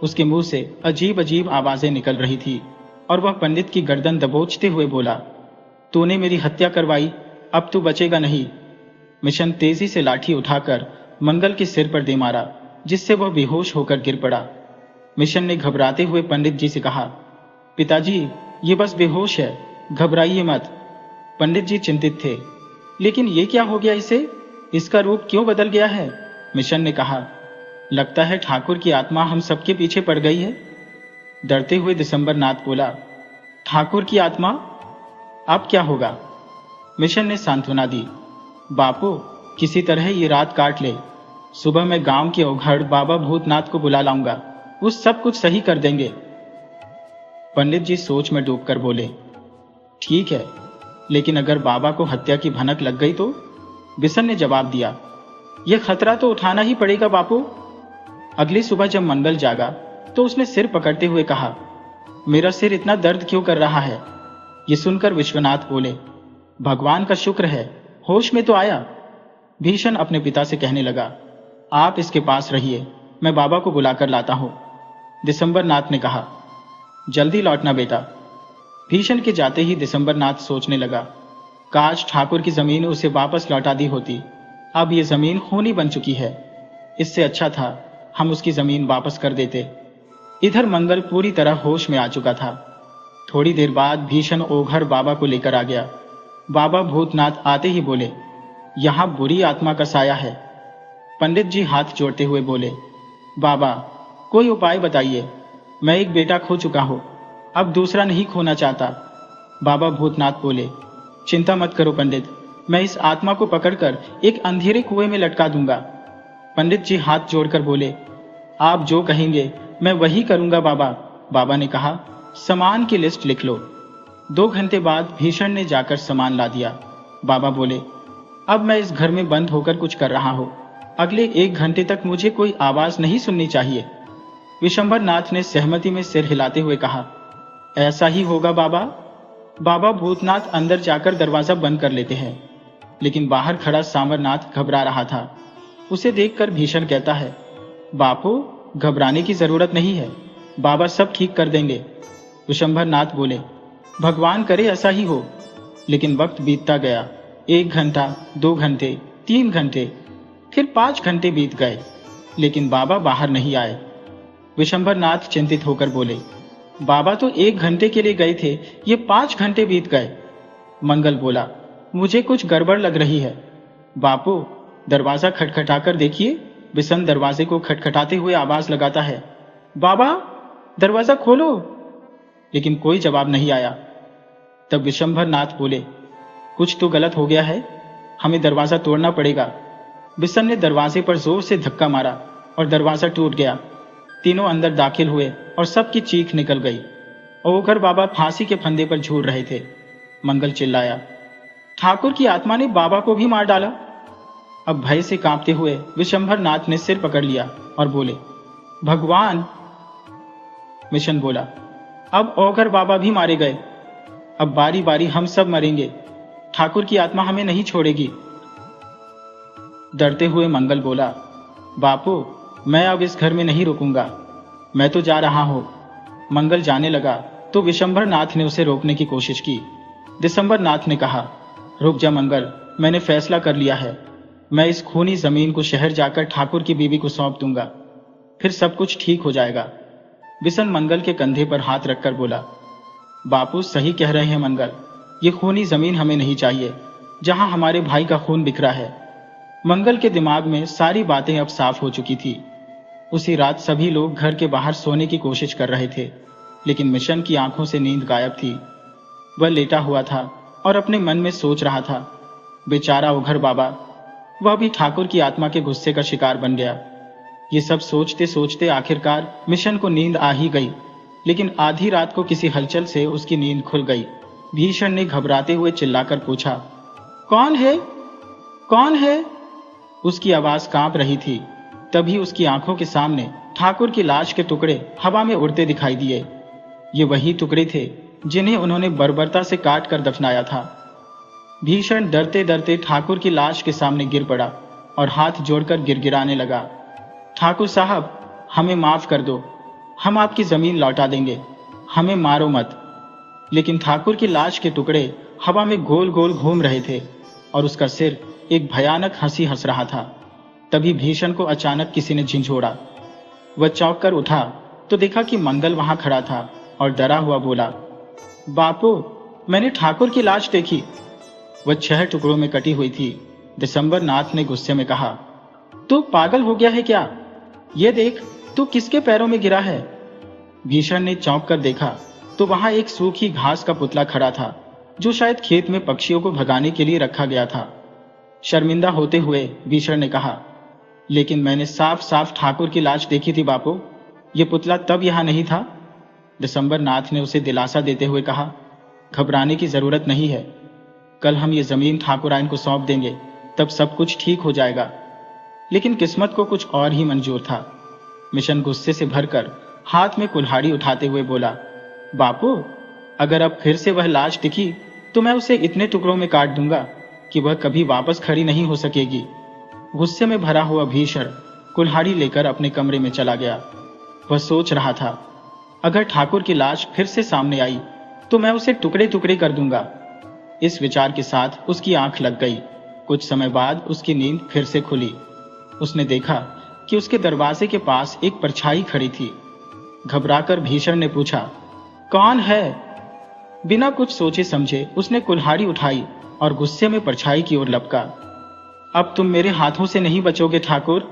उसके मुंह से अजीब अजीब आवाजें निकल रही थी और वह पंडित की गर्दन दबोचते हुए बोला, तूने मेरी हत्या करवाई, अब तू बचेगा नहीं। मिशन तेजी से लाठी उठाकर मंगल के सिर पर दे मारा, जिससे वह बेहोश होकर गिर पड़ा। मिशन ने घबराते हुए पंडित जी से कहा, पिताजी, ये बस बेहोश है, घबराइए मत। पंडित जी चिंतित थे, लेकिन ये क्या हो गया इसे? इसका रूप क्यों बदल गया है? मिशन ने कहा, लगता है ठाकुर की आत्मा हम सबके पीछे पड़ गई है। डरते हुए दिसंबर नाथ बोला, ठाकुर की आत्मा? अब क्या होगा? मिशन ने सांत्वना दी, बापू, किसी तरह ये रात काट ले, सुबह मैं गांव के औघड़ बाबा भूतनाथ को बुला लाऊंगा, वो सब कुछ सही कर देंगे। पंडित जी सोच में डूबकर बोले, ठीक है, लेकिन अगर बाबा को हत्या की भनक लग गई तो? बिशन ने जवाब दिया, यह खतरा तो उठाना ही पड़ेगा बापू। अगली सुबह जब मंगल जागा तो उसने सिर पकड़ते हुए कहा, मेरा सिर इतना दर्द क्यों कर रहा है? ये सुनकर विश्वनाथ बोले, भगवान का शुक्र है, होश में तो आया। भीषण अपने पिता से कहने लगा, आप इसके पास रहिए, मैं बाबा को बुलाकर लाता हूं। दिसंबर नाथ ने कहा, जल्दी लौटना बेटा। भीषण के जाते ही दिसंबर नाथ सोचने लगा, काश ठाकुर की जमीन उसे वापस लौटा दी होती। अब ये जमीन खूनी बन चुकी है, इससे अच्छा था हम उसकी जमीन वापस कर देते। इधर मंगल पूरी तरह होश में आ चुका था। थोड़ी देर बाद भीषण ओघर बाबा को लेकर आ गया। बाबा भूतनाथ आते ही बोले, यहां बुरी आत्मा का साया है। पंडित जी हाथ जोड़ते हुए बोले, बाबा, कोई उपाय बताइए, मैं एक बेटा खो चुका हूं, अब दूसरा नहीं खोना चाहता। बाबा भूतनाथ बोले, चिंता मत करो पंडित, मैं इस आत्मा को पकड़कर एक अंधेरे कुएं में लटका दूंगा। पंडित जी हाथ जोड़कर बोले, आप जो कहेंगे मैं वही करूंगा बाबा। बाबा ने कहा, सामान की लिस्ट लिख लो। 2 घंटे बाद भीषण ने जाकर सामान ला दिया। बाबा बोले, अब मैं इस घर में बंद होकर कुछ कर रहा हूं, अगले 1 घंटे तक मुझे कोई आवाज नहीं सुननी चाहिए। विशंभर नाथ ने सहमति में सिर हिलाते हुए कहा, ऐसा ही होगा बाबा। बाबा भूतनाथ अंदर जाकर दरवाजा बंद कर लेते हैं, लेकिन बाहर खड़ा सांवरनाथ घबरा रहा था। उसे देखकर भीषण कहता है, बापू, घबराने की जरूरत नहीं है, बाबा सब ठीक कर देंगे। विशंभर नाथ बोले, भगवान करे ऐसा ही हो। लेकिन वक्त बीतता गया। 1 घंटा, 2 घंटे, 3 घंटे, फिर 5 घंटे बीत गए, लेकिन बाबा बाहर नहीं आए। विशंभर नाथ चिंतित होकर बोले, बाबा तो 1 घंटे के लिए गए थे, ये 5 घंटे बीत गए। मंगल बोला, मुझे कुछ गड़बड़ लग रही है। बापू, दरवाजा खटखटाकर देखिए। बिशन दरवाजे को खटखटाते हुए आवाज लगाता है, बाबा, दरवाजा खोलो। लेकिन कोई जवाब नहीं आया। तब विशंभर नाथ बोले, कुछ तो गलत हो गया है, हमें दरवाजा तोड़ना पड़ेगा। बिशन ने दरवाजे पर जोर से धक्का मारा और दरवाजा टूट गया। तीनों अंदर दाखिल हुए और सबकी चीख निकल गई। ओघर बाबा फांसी के फंदे पर झूल रहे थे। मंगल चिल्लाया, ठाकुर की आत्मा ने बाबा को भी मार डाला। अब भय से कांपते हुए विशंभर नाथ ने सिर पकड़ लिया और बोले, भगवान। मिशन बोला, अब ओघर बाबा भी मारे गए, अब बारी बारी हम सब मरेंगे, ठाकुर की आत्मा हमें नहीं छोड़ेगी। डरते हुए मंगल बोला, बापू, मैं अब इस घर में नहीं रुकूंगा, मैं तो जा रहा हूं। मंगल जाने लगा तो विशंभर नाथ ने उसे रोकने की कोशिश की। दिसंबर नाथ ने कहा, रुक जा मंगल, मैंने फैसला कर लिया है, मैं इस खूनी जमीन को शहर जाकर ठाकुर की बीवी को सौंप दूंगा, फिर सब कुछ ठीक हो जाएगा। बिशन मंगल के कंधे पर हाथ रखकर बोला, बापू सही कह रहे हैं मंगल, ये खूनी जमीन हमें नहीं चाहिए जहां हमारे भाई का खून बिखरा है। मंगल के दिमाग में सारी बातें अब साफ हो चुकी थी। उसी रात सभी लोग घर के बाहर सोने की कोशिश कर रहे थे, लेकिन मिशन की आंखों से नींद गायब थी। वह लेटा हुआ था और अपने मन में सोच रहा था, बेचारा उघर बाबा, वह भी ठाकुर की आत्मा के गुस्से का शिकार बन गया। ये सब सोचते सोचते आखिरकार मिशन को नींद आ ही गई, लेकिन आधी रात को किसी हलचल से उसकी नींद खुल गई। भीषण ने घबराते हुए चिल्लाकर पूछा, कौन है, कौन है? उसकी आवाज कांप रही थी। तभी उसकी आंखों के सामने ठाकुर की लाश के टुकड़े हवा में उड़ते दिखाई दिए। ये वही टुकड़े थे जिन्हें उन्होंने बर्बरता से काट कर दफनाया था। भीषण डरते डरते ठाकुर की लाश के सामने गिर पड़ा और हाथ जोड़कर गिड़गिड़ाने लगा, ठाकुर साहब, हमें माफ कर दो, हम आपकी जमीन लौटा देंगे, हमें मारो मत। लेकिन ठाकुर की लाश के टुकड़े हवा में गोल गोल घूम रहे थे और उसका सिर एक भयानक हंसी हंस रहा था। तभी भीषण को अचानक किसी ने झिंझोड़ा। वह चौंक कर उठा तो देखा कि मंगल वहां खड़ा था और डरा हुआ बोला, बापू, मैंने ठाकुर की लाश देखी। वह 6 टुकड़ों में कटी हुई थी। दिसंबर नाथ ने गुस्से में कहा, तू पागल हो गया है क्या? ये देख, तू किसके पैरों में गिरा है? भीषण ने चौंक कर देखा तो वहां एक सूखी घास का पुतला खड़ा था, जो शायद खेत में पक्षियों को भगाने के लिए रखा गया था। शर्मिंदा होते हुए भीषण ने कहा, लेकिन मैंने साफ साफ ठाकुर की लाश देखी थी बापू, ये पुतला तब यहां नहीं था। दिसंबर नाथ ने उसे दिलासा देते हुए कहा, घबराने की जरूरत नहीं है, कल हम ये जमीन ठाकुराइन को सौंप देंगे, तब सब कुछ ठीक हो जाएगा। लेकिन किस्मत को कुछ और ही मंजूर था। मिशन गुस्से से भरकर हाथ में कुल्हाड़ी उठाते हुए बोला, बापू, अगर अब फिर से वह लाश दिखी तो मैं उसे इतने टुकड़ों में काट दूंगा कि वह कभी वापस खड़ी नहीं हो सकेगी। गुस्से में भरा हुआ भीषण कुल्हाड़ी लेकर अपने कमरे में चला गया। वह सोच रहा था, अगर ठाकुर की लाश फिर से सामने आई तो मैं उसे टुकड़े टुकड़े कर दूंगा। इस विचार के साथ उसकी आंख लग गई। कुछ समय बाद उसकी नींद फिर से खुली। उसने देखा कि उसके दरवाजे के पास एक परछाई खड़ी थी। घबराकर भीषण ने पूछा, कौन है? बिना कुछ सोचे समझे उसने कुल्हाड़ी उठाई और गुस्से में परछाई की ओर लपका। अब तुम मेरे हाथों से नहीं बचोगे ठाकुर,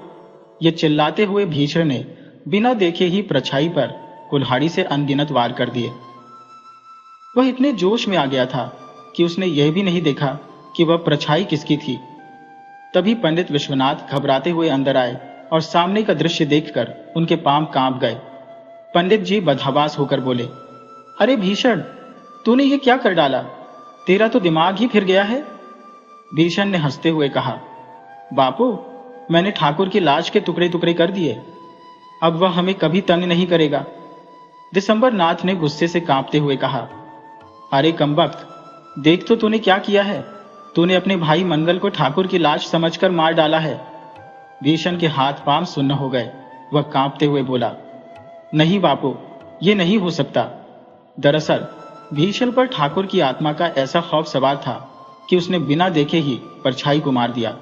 ये चिल्लाते हुए भीषण ने बिना देखे ही परछाई पर कुल्हाड़ी से अनगिनत वार कर दिए। वह इतने जोश में आ गया था कि उसने यह भी नहीं देखा कि वह परछाई किसकी थी। तभी पंडित विश्वनाथ घबराते हुए अंदर आए और सामने का दृश्य देखकर उनके पांव कांप गए। पंडित जी बदहवास होकर बोले, अरे भीषण, तूने ये क्या कर डाला? तेरा तो दिमाग ही फिर गया है। भीषण ने हंसते हुए कहा, बापू, मैंने ठाकुर की लाश के टुकड़े टुकड़े कर दिए, अब वह हमें कभी तंग नहीं करेगा। दिसंबर नाथ ने गुस्से से कांपते हुए कहा, अरे कमबख्त, देख तो तूने क्या किया है। तूने अपने भाई मंगल को ठाकुर की लाश समझकर मार डाला है। भीषण के हाथ पांव सुन्न हो गए। वह कांपते हुए बोला, नहीं बापू, ये नहीं हो सकता। दरअसल भीषण पर ठाकुर की आत्मा का ऐसा खौफ सवार था कि उसने बिना देखे ही परछाई को मार दिया।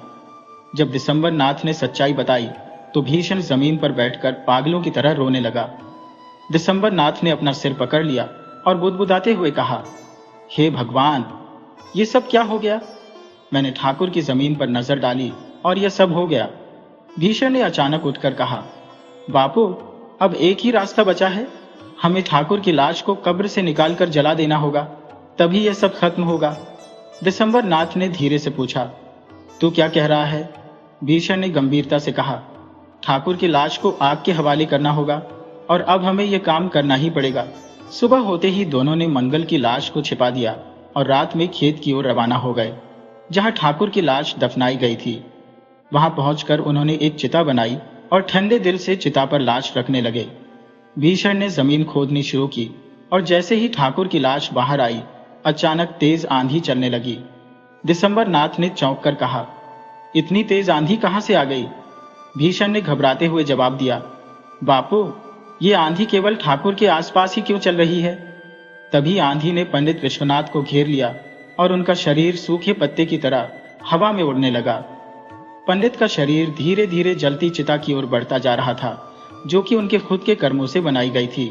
जब दिसंबर नाथ ने सच्चाई बताई तो भीषण जमीन पर बैठकर पागलों की तरह रोने लगा। दिसंबर नाथ ने अपना सिर पकड़ लिया और बुदबुदाते हुए कहा, हे भगवान, ये सब क्या हो गया? मैंने ठाकुर की जमीन पर नजर डाली और यह सब हो गया। भीषण ने अचानक उठकर कहा, बापू, अब एक ही रास्ता बचा है, हमें ठाकुर की लाश को कब्र से निकालकर जला देना होगा, तभी यह सब खत्म होगा। दिसंबर नाथ ने धीरे से पूछा, तू क्या कह रहा है? भीषण ने गंभीरता से कहा, ठाकुर की लाश को आग के हवाले करना होगा और अब हमें यह काम करना ही पड़ेगा। सुबह होते ही दोनों ने मंगल की लाश को छिपा दिया और रात में खेत की ओर रवाना हो गए, जहां ठाकुर की लाश दफनाई गई थी। वहां पहुंचकर उन्होंने एक चिता बनाई और ठंडे दिल से चिता पर लाश रखने लगे। भीषण ने जमीन खोदनी शुरू की और जैसे ही ठाकुर की लाश बाहर आई, अचानक तेज आंधी चलने लगी। दिसंबर नाथ ने चौंक कर कहा, इतनी तेज आंधी कहां से आ गई? भीषण ने घबराते हुए जवाब दिया, बापू, ये आंधी केवल ठाकुर के आसपास ही क्यों चल रही है? तभी आंधी ने पंडित विश्वनाथ को घेर लिया और उनका शरीर सूखे पत्ते की तरह हवा में उड़ने लगा। पंडित का शरीर धीरे धीरे जलती चिता की ओर बढ़ता जा रहा था, जो कि उनके खुद के कर्मों से बनाई गई थी।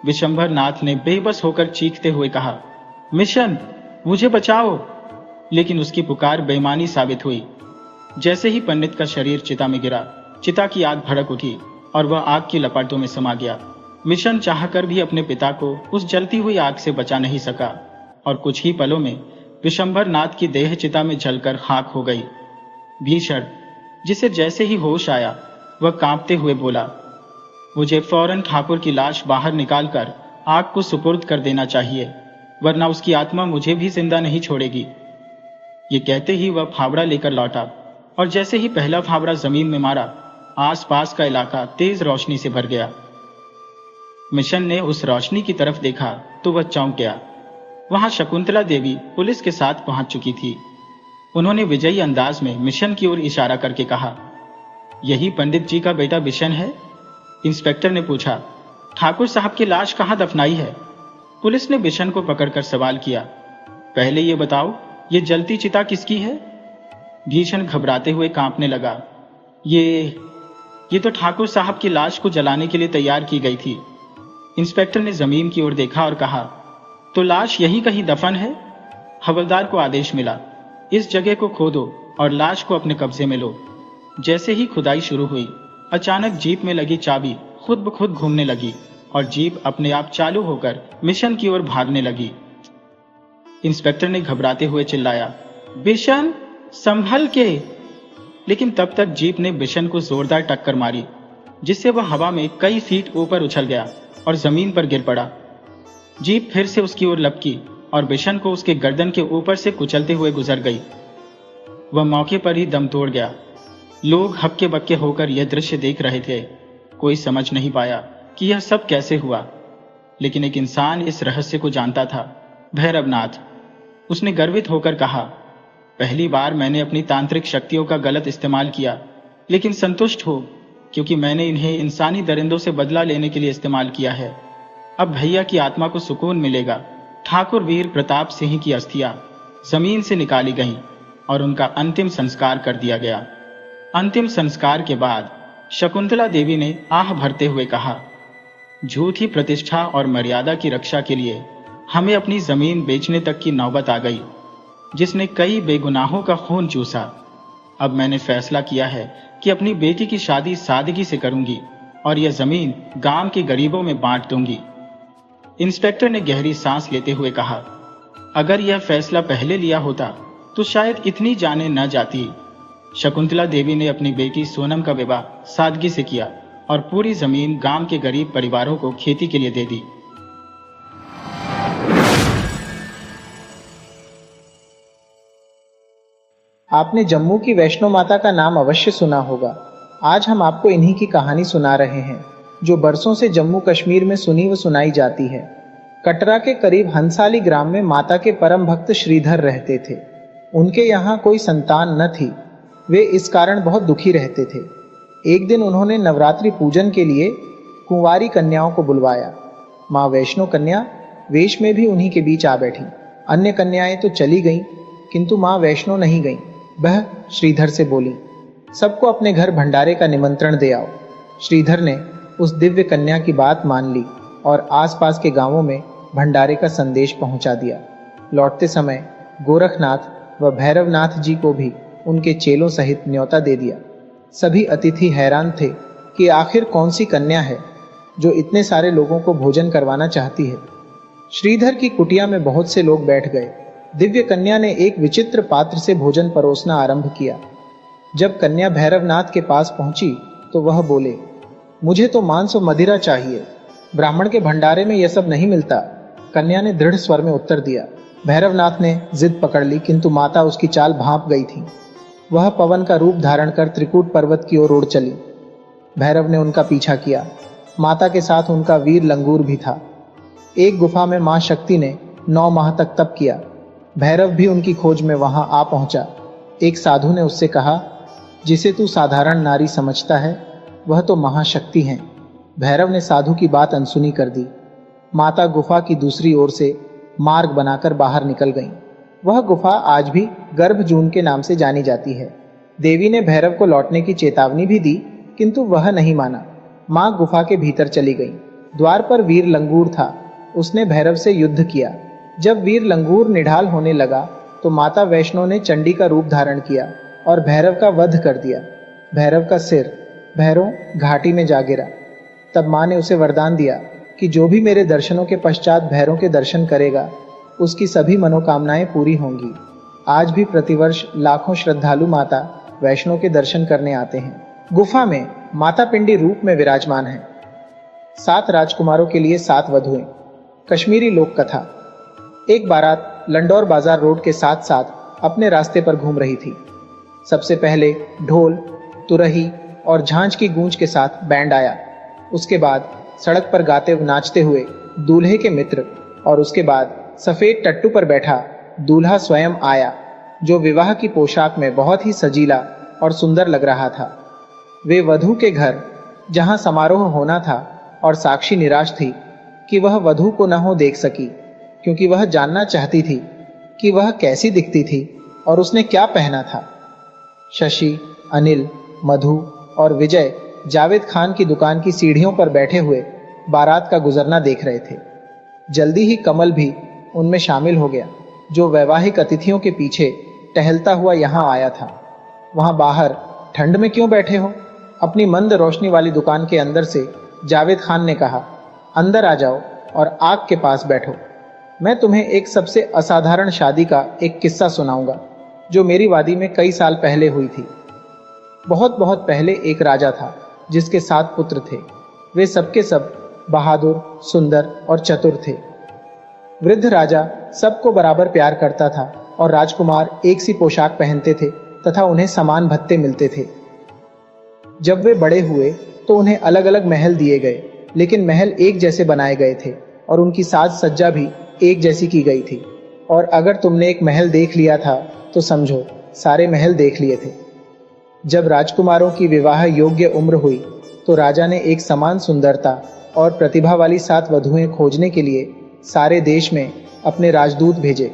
विशंभर नाथ ने बेबस होकर चीखते हुए कहा, मिशन, मुझे बचाओ। लेकिन उसकी पुकार बेईमानी साबित हुई। जैसे ही पंडित का शरीर चिता में गिरा, चिता की आग भड़क उठी और वह आग की लपटों में समा गया। मिशन चाहकर भी अपने पिता को उस जलती हुई आग से बचा नहीं सका और कुछ ही पलों में विशंभर नाथ की देह चिता में जलकर खाक हो गई। भीषण, जिसे जैसे ही होश आया, वह कांपते हुए बोला, मुझे फौरन ठाकुर की लाश बाहर निकालकर आग को सुपुर्द कर देना चाहिए, वरना उसकी आत्मा मुझे भी जिंदा नहीं छोड़ेगी। ये कहते ही वह फावड़ा लेकर लौटा और जैसे ही पहला फावड़ा जमीन में मारा, आसपास का इलाका तेज रोशनी से भर गया। मिशन ने उस रोशनी की तरफ देखा तो वह चौंक गया। वहां शकुंतला देवी पुलिस के साथ पहुंच चुकी थी। उन्होंने विजयी अंदाज में मिशन की ओर इशारा करके कहा, यही पंडित जी का बेटा बिशन है? इंस्पेक्टर ने पूछा, ठाकुर साहब की लाश कहां दफनाई है? पुलिस ने बिशन को पकड़कर सवाल किया, पहले ये बताओ, ये जलती चिता किसकी है? भीषण घबराते हुए कांपने लगा, ये तो ठाकुर साहब की लाश को जलाने के लिए तैयार की गई थी। इंस्पेक्टर ने जमीन की ओर देखा और कहा, तो लाश यहीं कहीं दफन है? हवलदार को आदेश मिला, इस जगह को खोदो और लाश को अपने कब्जे में लो। जैसे ही खुदाई शुरू हुई, अचानक जीप में लगी चाबी खुद ब खुद घूमने लगी और जीप अपने आप चालू होकर मिशन की ओर भागने लगी। इंस्पेक्टर ने घबराते हुए चिल्लाया, बिशन, संभल के। लेकिन तब तक जीप ने बिशन को जोरदार टक्कर मारी, जिससे वह हवा में कई फीट ऊपर उछल गया और जमीन पर गिर पड़ा। जीप फिर से उसकी ओर लपकी और बिशन को उसके गर्दन के ऊपर से कुचलते हुए गुजर गई। वह मौके पर ही दम तोड़ गया। लोग हक्के बक्के होकर यह दृश्य देख रहे थे। कोई समझ नहीं पाया कि यह सब कैसे हुआ, लेकिन एक इंसान इस रहस्य को जानता था, भैरवनाथ। उसने गर्वित होकर कहा, पहली बार मैंने अपनी तांत्रिक शक्तियों का गलत इस्तेमाल किया, लेकिन संतुष्ट हो, क्योंकि मैंने इन्हें इंसानी दरिंदों से बदला लेने के लिए इस्तेमाल किया है। अब भैया की आत्मा को सुकून मिलेगा। ठाकुर वीर प्रताप सिंह की अस्थियां जमीन से निकाली गईं और उनका अंतिम संस्कार कर दिया गया। अंतिम संस्कार के बाद शकुंतला देवी ने आह भरते हुए कहा, झूठी प्रतिष्ठा और मर्यादा की रक्षा के लिए हमें अपनी जमीन बेचने तक की नौबत आ गई, जिसने कई बेगुनाहों का खून चूसा। अब मैंने फैसला किया है कि अपनी बेटी की शादी सादगी से करूंगी और यह जमीन गांव के गरीबों में बांट दूंगी। इंस्पेक्टर ने गहरी सांस लेते हुए कहा, अगर यह फैसला पहले लिया होता तो शायद इतनी जानें न जाती। शकुंतला देवी ने अपनी बेटी सोनम का विवाह सादगी से किया और पूरी जमीन गांव के गरीब परिवारों को खेती के लिए दे दी। आपने जम्मू की वैष्णो माता का नाम अवश्य सुना होगा। आज हम आपको इन्हीं की कहानी सुना रहे हैं, जो बरसों से जम्मू कश्मीर में सुनी व सुनाई जाती है। कटरा के करीब हंसाली ग्राम में माता के परम भक्त श्रीधर रहते थे। उनके यहाँ कोई संतान न थी। वे इस कारण बहुत दुखी रहते थे। एक दिन उन्होंने नवरात्रि पूजन के लिए कुंवारी कन्याओं को बुलवाया। माँ वैष्णो कन्या वेश में भी उन्हीं के बीच आ बैठी। अन्य कन्याएं तो चली गईं, किंतु माँ वैष्णो नहीं गईं। वह श्रीधर से बोली, सबको अपने घर भंडारे का निमंत्रण दे आओ। श्रीधर ने उस दिव्य कन्या की बात मान ली और आसपास के गांवों में भंडारे का संदेश पहुंचा दिया। लौटते समय गोरखनाथ व भैरवनाथ जी को भी उनके चेलों सहित न्योता दे दिया। सभी अतिथि हैरान थे कि आखिर कौन सी कन्या है जो इतने सारे लोगों को भोजन करवाना चाहती है। श्रीधर की कुटिया में बहुत से लोग बैठ गए। दिव्य कन्या ने एक विचित्र पात्र से भोजन परोसना आरंभ किया। जब कन्या भैरवनाथ के पास पहुंची तो वह बोले, मुझे तो मांस और मदिरा चाहिए, ब्राह्मण के भंडारे में यह सब नहीं मिलता। कन्या ने दृढ़ स्वर में उत्तर दिया। भैरवनाथ ने जिद पकड़ ली, किंतु माता उसकी चाल भांप गई थी। वह पवन का रूप धारण कर त्रिकूट पर्वत की ओर उड़ चली। भैरव ने उनका पीछा किया। माता के साथ उनका वीर लंगूर भी था। एक गुफा में मां शक्ति ने 9 माह तक तप किया। भैरव भी उनकी खोज में वहां आ पहुंचा। एक साधु ने उससे कहा, जिसे तू साधारण नारी समझता है वह तो महाशक्ति है। भैरव ने साधु की बात अनसुनी कर दी। माता गुफा की दूसरी ओर से मार्ग बनाकर बाहर निकल गईं। वह गुफा आज भी गर्भजून के नाम से जानी जाती है। देवी ने भैरव को लौटने की चेतावनी भी दी, किंतु वह नहीं माना। मां गुफा के भीतर चली गई। द्वार पर वीर लंगूर था। उसने भैरव से युद्ध किया। जब वीर लंगूर निढाल होने लगा तो माता वैष्णो ने चंडी का रूप धारण किया और भैरव का वध कर दिया। भैरव का सिर भैरव घाटी में जा गिरा। तब मां ने उसे वरदान दिया कि जो भी मेरे दर्शनों के पश्चात भैरव के दर्शन करेगा उसकी सभी मनोकामनाएं पूरी होंगी। आज भी प्रतिवर्ष लाखों श्रद्धालु माता वैष्णो के दर्शन करने आते हैं। गुफा में माता पिंडी रूप में विराजमान है। 7 राजकुमारों के लिए 7 वधुएं। कश्मीरी लोक कथा। एक बारात लंडौर बाजार रोड के साथ साथ अपने रास्ते पर घूम रही थी। सबसे पहले ढोल, तुरही और झांझ की गूंज के साथ बैंड आया। उसके बाद सड़क पर गाते नाचते हुए दूल्हे के मित्र और उसके बाद सफेद टट्टू पर बैठा दूल्हा स्वयं आया, जो विवाह की पोशाक में बहुत ही सजीला और सुंदर लग रहा था। वे वधू के घर, जहां समारोह होना था, और साक्षी निराश थी कि वह वधू को न हो देख सकी, क्योंकि वह जानना चाहती थी कि वह कैसी दिखती थी और उसने क्या पहना था। शशि, अनिल, मधु और विजय जावेद खान की दुकान की सीढ़ियों पर बैठे हुए बारात का गुजरना देख रहे थे। जल्दी ही कमल भी उनमें शामिल हो गया, जो वैवाहिक अतिथियों के पीछे टहलता हुआ यहां आया था। वहां बाहर ठंड में क्यों बैठे हो? अपनी मंद रोशनी वाली दुकान के अंदर से जावेद खान ने कहा, अंदर आ जाओ और आग के पास बैठो। मैं तुम्हें एक सबसे असाधारण शादी का एक किस्सा सुनाऊंगा, जो मेरी वादी में कई साल पहले हुई थी। बहुत बहुत पहले एक राजा था जिसके 7 पुत्र थे। वे सबके सब बहादुर, सुंदर और चतुर थे। वृद्ध राजा सबको बराबर प्यार करता था और राजकुमार एक सी पोशाक पहनते थे तथा उन्हें समान भत्ते मिलते थे। जब वे बड़े हुए तो उन्हें अलग अलग महल दिए गए, लेकिन महल एक जैसे बनाए गए थे और उनकी साज सज्जा भी एक जैसी की गई थी। और अगर तुमने एक महल देख लिया था तो समझो सारे महल देख लिए थे। जब राजकुमारों की विवाह योग्य उम्र हुई तो राजा ने एक समान सुंदरता और प्रतिभा वाली 7 वधुएं खोजने के लिए सारे देश में अपने राजदूत भेजे।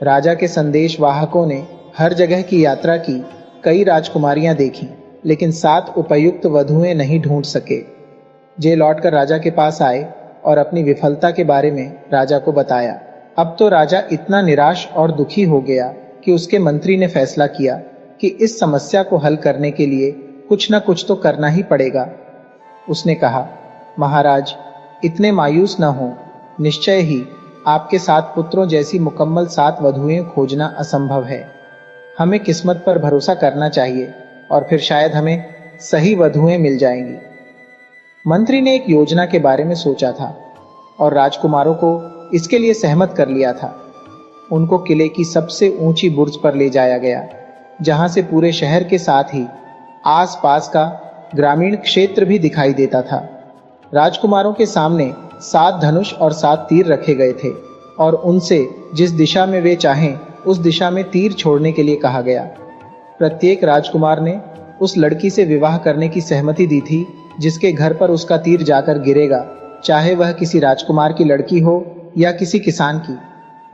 राजा के संदेश वाहकों ने हर जगह की यात्रा की, कई राजकुमारियां देखी, लेकिन 7 उपयुक्त वधुएं नहीं ढूंढ सके। जे लौटकर राजा के पास आए और अपनी विफलता के बारे में राजा को बताया। अब तो राजा इतना निराश और दुखी हो गया कि उसके मंत्री ने फैसला किया कि इस समस्या को हल करने के लिए कुछ न कुछ तो करना ही पड़ेगा। उसने कहा, महाराज, इतने मायूस न हो। निश्चय ही आपके 7 पुत्रों जैसी मुकम्मल 7 वधुएं खोजना असंभव है। हमें किस्मत पर भरोसा करना चाहिए और फिर शायद हमें सही वधुएं मिल जाएंगी। मंत्री ने एक योजना के बारे में सोचा था और राजकुमारों को इसके लिए सहमत कर लिया था। उनको किले की सबसे ऊंची बुर्ज पर ले जाया गया, जहां से पूरे शहर के साथ ही आसपास का ग्रामीण क्षेत्र भी दिखाई देता था। राजकुमारों के सामने 7 धनुष और 7 तीर रखे गए थे और उनसे जिस दिशा में वे चाहें उस दिशा में तीर छोड़ने के लिए कहा गया। प्रत्येक राजकुमार ने उस लड़की से विवाह करने की सहमति दी थी जिसके घर पर उसका तीर जाकर गिरेगा, चाहे वह किसी राजकुमार की लड़की हो या किसी किसान की।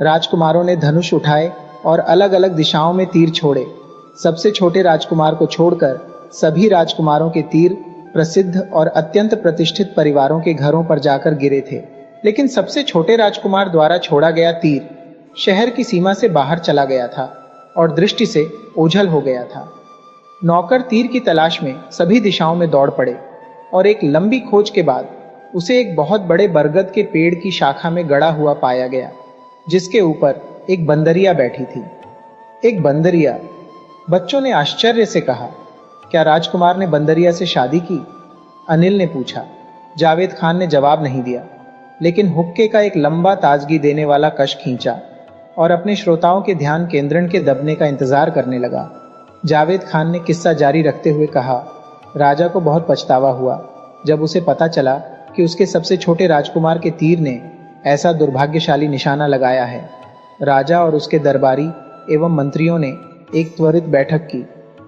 राजकुमारों ने धनुष उठाए और अलग अलग दिशाओं में तीर छोड़े। सबसे छोटे राजकुमार को छोड़कर सभी राजकुमारों के तीर प्रसिद्ध और अत्यंत प्रतिष्ठित परिवारों के घरों पर जाकर गिरे थे। लेकिन सबसे छोटे राजकुमार द्वारा छोड़ा गया तीर शहर की सीमा से बाहर चला गया था और दृष्टि से ओझल हो गया था। नौकर तीर की तलाश में सभी दिशाओं में दौड़ पड़े और एक लंबी खोज के बाद उसे एक बहुत बड़े बरगद के पेड़ की शाखा में गड़ा हुआ पाया गया, जिसके ऊपर एक बंदरिया बैठी थी। एक बंदरिया? बच्चों ने आश्चर्य से कहा, क्या राजकुमार ने बंदरिया से शादी की? अनिल ने पूछा। जावेद खान ने जवाब नहीं दिया, लेकिन हुक्के का एक लंबा ताजगी देने वाला कश खींचा और अपने श्रोताओं के ध्यान केंद्रण के दबने का इंतजार करने लगा। जावेद खान ने किस्सा जारी रखते हुए कहा, राजा को बहुत पछतावा हुआ जब उसे पता चला कि उसके सबसे छोटे राजकुमार के तीर ने ऐसा दुर्भाग्यशाली निशाना लगाया है। राजा और उसके दरबारी एवं मंत्रियों ने एक त्वरित बैठक की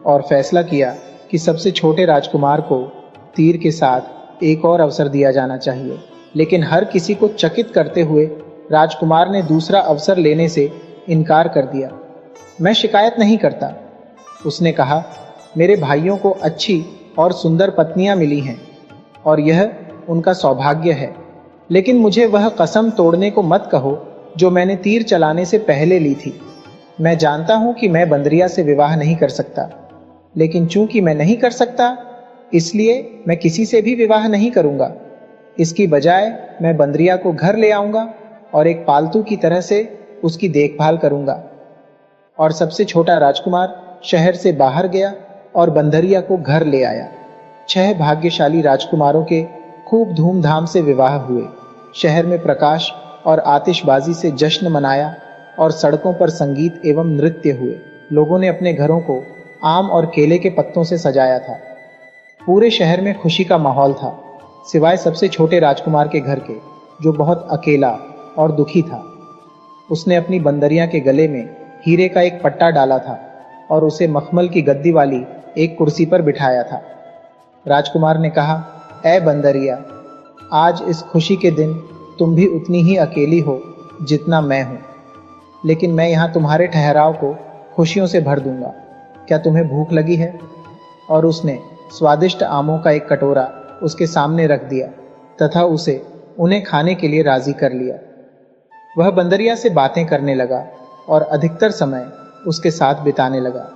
और फैसला किया कि सबसे छोटे राजकुमार को तीर के साथ एक और अवसर दिया जाना चाहिए। लेकिन हर किसी को चकित करते हुए राजकुमार ने दूसरा अवसर लेने से इनकार कर दिया। मैं शिकायत नहीं करता, उसने कहा, मेरे भाइयों को अच्छी और सुंदर पत्नियां मिली हैं और यह उनका सौभाग्य है। लेकिन मुझे वह कसम तोड़ने को मत कहो जो मैंने तीर चलाने से पहले ली थी। मैं जानता हूं कि मैं बंदरिया से विवाह नहीं कर सकता, लेकिन चूंकि मैं नहीं कर सकता, इसलिए मैं किसी से भी विवाह नहीं करूंगा। इसकी बजाय मैं बंदरिया को घर ले आऊंगा और एक पालतू की तरह से उसकी देखभाल करूंगा। और सबसे छोटा राजकुमार शहर से बाहर गया और बंदरिया को घर ले आया। 6 भाग्यशाली राजकुमारों के खूब धूमधाम से विवाह हुए। शहर में प्रकाश और आतिशबाजी से जश्न मनाया और सड़कों पर संगीत एवं नृत्य हुए। लोगों ने अपने घरों को आम और केले के पत्तों से सजाया था। पूरे शहर में खुशी का माहौल था, सिवाय सबसे छोटे राजकुमार के घर के, जो बहुत अकेला और दुखी था। उसने अपनी बंदरिया के गले में हीरे का एक पट्टा डाला था और उसे मखमल की गद्दी वाली एक कुर्सी पर बिठाया था। राजकुमार ने कहा, ऐ बंदरिया, आज इस खुशी के दिन तुम भी उतनी ही अकेली हो जितना मैं हूं, लेकिन मैं यहां तुम्हारे ठहराव को खुशियों से भर दूंगा। क्या तुम्हें भूख लगी है? और उसने स्वादिष्ट आमों का एक कटोरा उसके सामने रख दिया तथा उसे उन्हें खाने के लिए राजी कर लिया। वह बंदरिया से बातें करने लगा और अधिकतर समय उसके साथ बिताने लगा।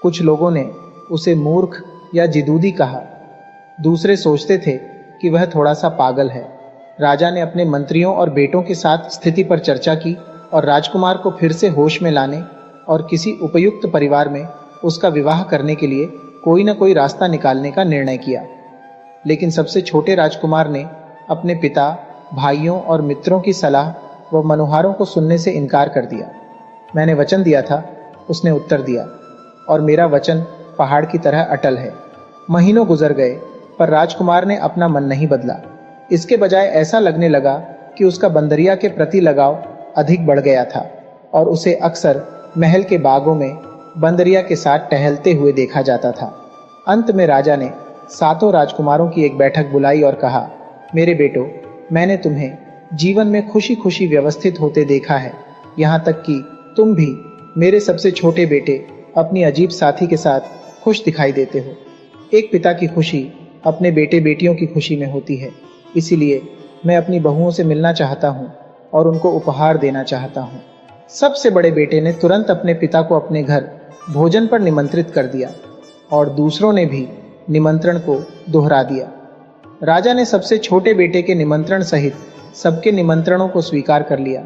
कुछ लोगों ने उसे मूर्ख या जिदूदी कहा, दूसरे सोचते थे कि वह थोड़ा सा पागल है। राजा ने अपने मंत्रियों और बेटों के साथ स्थिति पर चर्चा की और राजकुमार को फिर से होश में लाने और किसी उपयुक्त परिवार में उसका विवाह करने के लिए कोई न कोई रास्ता निकालने का निर्णय किया। लेकिन सबसे छोटे राजकुमार ने अपने पिता, भाइयों और मित्रों की सलाह व मनुहारों को सुनने से इनकार कर दिया। मैंने वचन दिया था, उसने उत्तर दिया, और मेरा वचन पहाड़ की तरह अटल है। महीनों गुजर गए पर राजकुमार ने अपना मन नहीं बदला। इसके बजाय ऐसा लगने लगा कि उसका बंदरिया के प्रति लगाव अधिक बढ़ गया था और उसे अक्सर महल के बागों में बंदरिया के साथ टहलते हुए देखा जाता था। अंत में राजा ने 7 राजकुमारों की एक बैठक बुलाई और कहा, मेरे बेटो, मैंने तुम्हें जीवन में खुशी खुशी व्यवस्थित होते देखा है। यहाँ तक कि तुम भी, मेरे सबसे छोटे बेटे, अपनी अजीब साथी के साथ खुश दिखाई देते हो। एक पिता की खुशी अपने बेटे बेटियों की खुशी में होती है। इसीलिए मैं अपनी बहुओं से मिलना चाहता हूँ और उनको उपहार देना चाहता हूँ। सबसे बड़े बेटे ने तुरंत अपने पिता को अपने घर भोजन पर निमंत्रित कर दिया और दूसरों ने भी निमंत्रण को दोहरा दिया। राजा ने सबसे छोटे बेटे के निमंत्रण सहित सबके निमंत्रणों को स्वीकार कर लिया।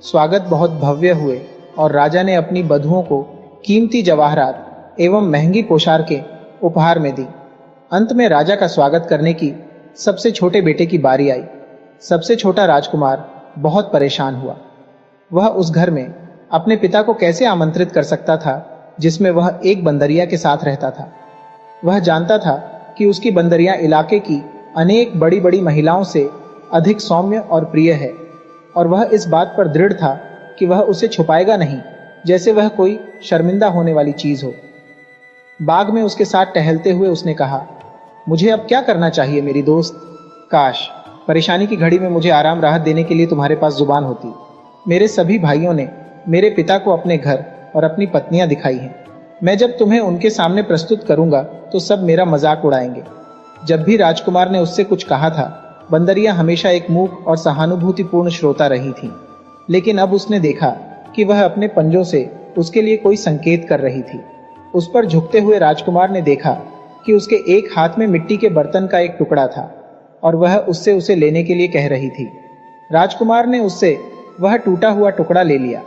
स्वागत बहुत भव्य हुए और राजा ने अपनी बधुओं को कीमती जवाहरात एवं महंगी पोशाकें उपहार में दी। अंत में राजा का स्वागत करने की सबसे छोटे बेटे की बारी आई। सबसे छोटा राजकुमार बहुत परेशान हुआ। वह उस घर में अपने पिता को कैसे आमंत्रित कर सकता था जिसमें वह एक बंदरिया के साथ रहता था। वह जानता था कि उसकी बंदरिया इलाके की अनेक बड़ी बड़ी महिलाओं से अधिक सौम्य और प्रिय है, और वह इस बात पर दृढ़ था कि वह उसे छुपाएगा नहीं, जैसे वह कोई शर्मिंदा होने वाली चीज हो। बाग में उसके साथ टहलते हुए उसने कहा, मुझे अब क्या करना चाहिए मेरी दोस्त? काश परेशानी की घड़ी में मुझे आराम राहत देने के लिए तुम्हारे पास जुबान होती। मेरे सभी भाइयों ने मेरे पिता को अपने घर और अपनी पत्नियां दिखाई हैं। मैं जब तुम्हें उनके सामने प्रस्तुत करूंगा तो सब मेरा मजाक उड़ाएंगे। जब भी राजकुमार ने उससे कुछ कहा था, बंदरिया हमेशा एक मूक और सहानुभूतिपूर्ण श्रोता रही थी। लेकिन अब उसने देखा कि वह अपने पंजों से उसके लिए कोई संकेत कर रही थी। उस पर झुकते हुए राजकुमार ने देखा कि उसके एक हाथ में मिट्टी के बर्तन का एक टुकड़ा था और वह उससे उसे लेने के लिए कह रही थी। राजकुमार ने उससे वह टूटा हुआ टुकड़ा ले लिया।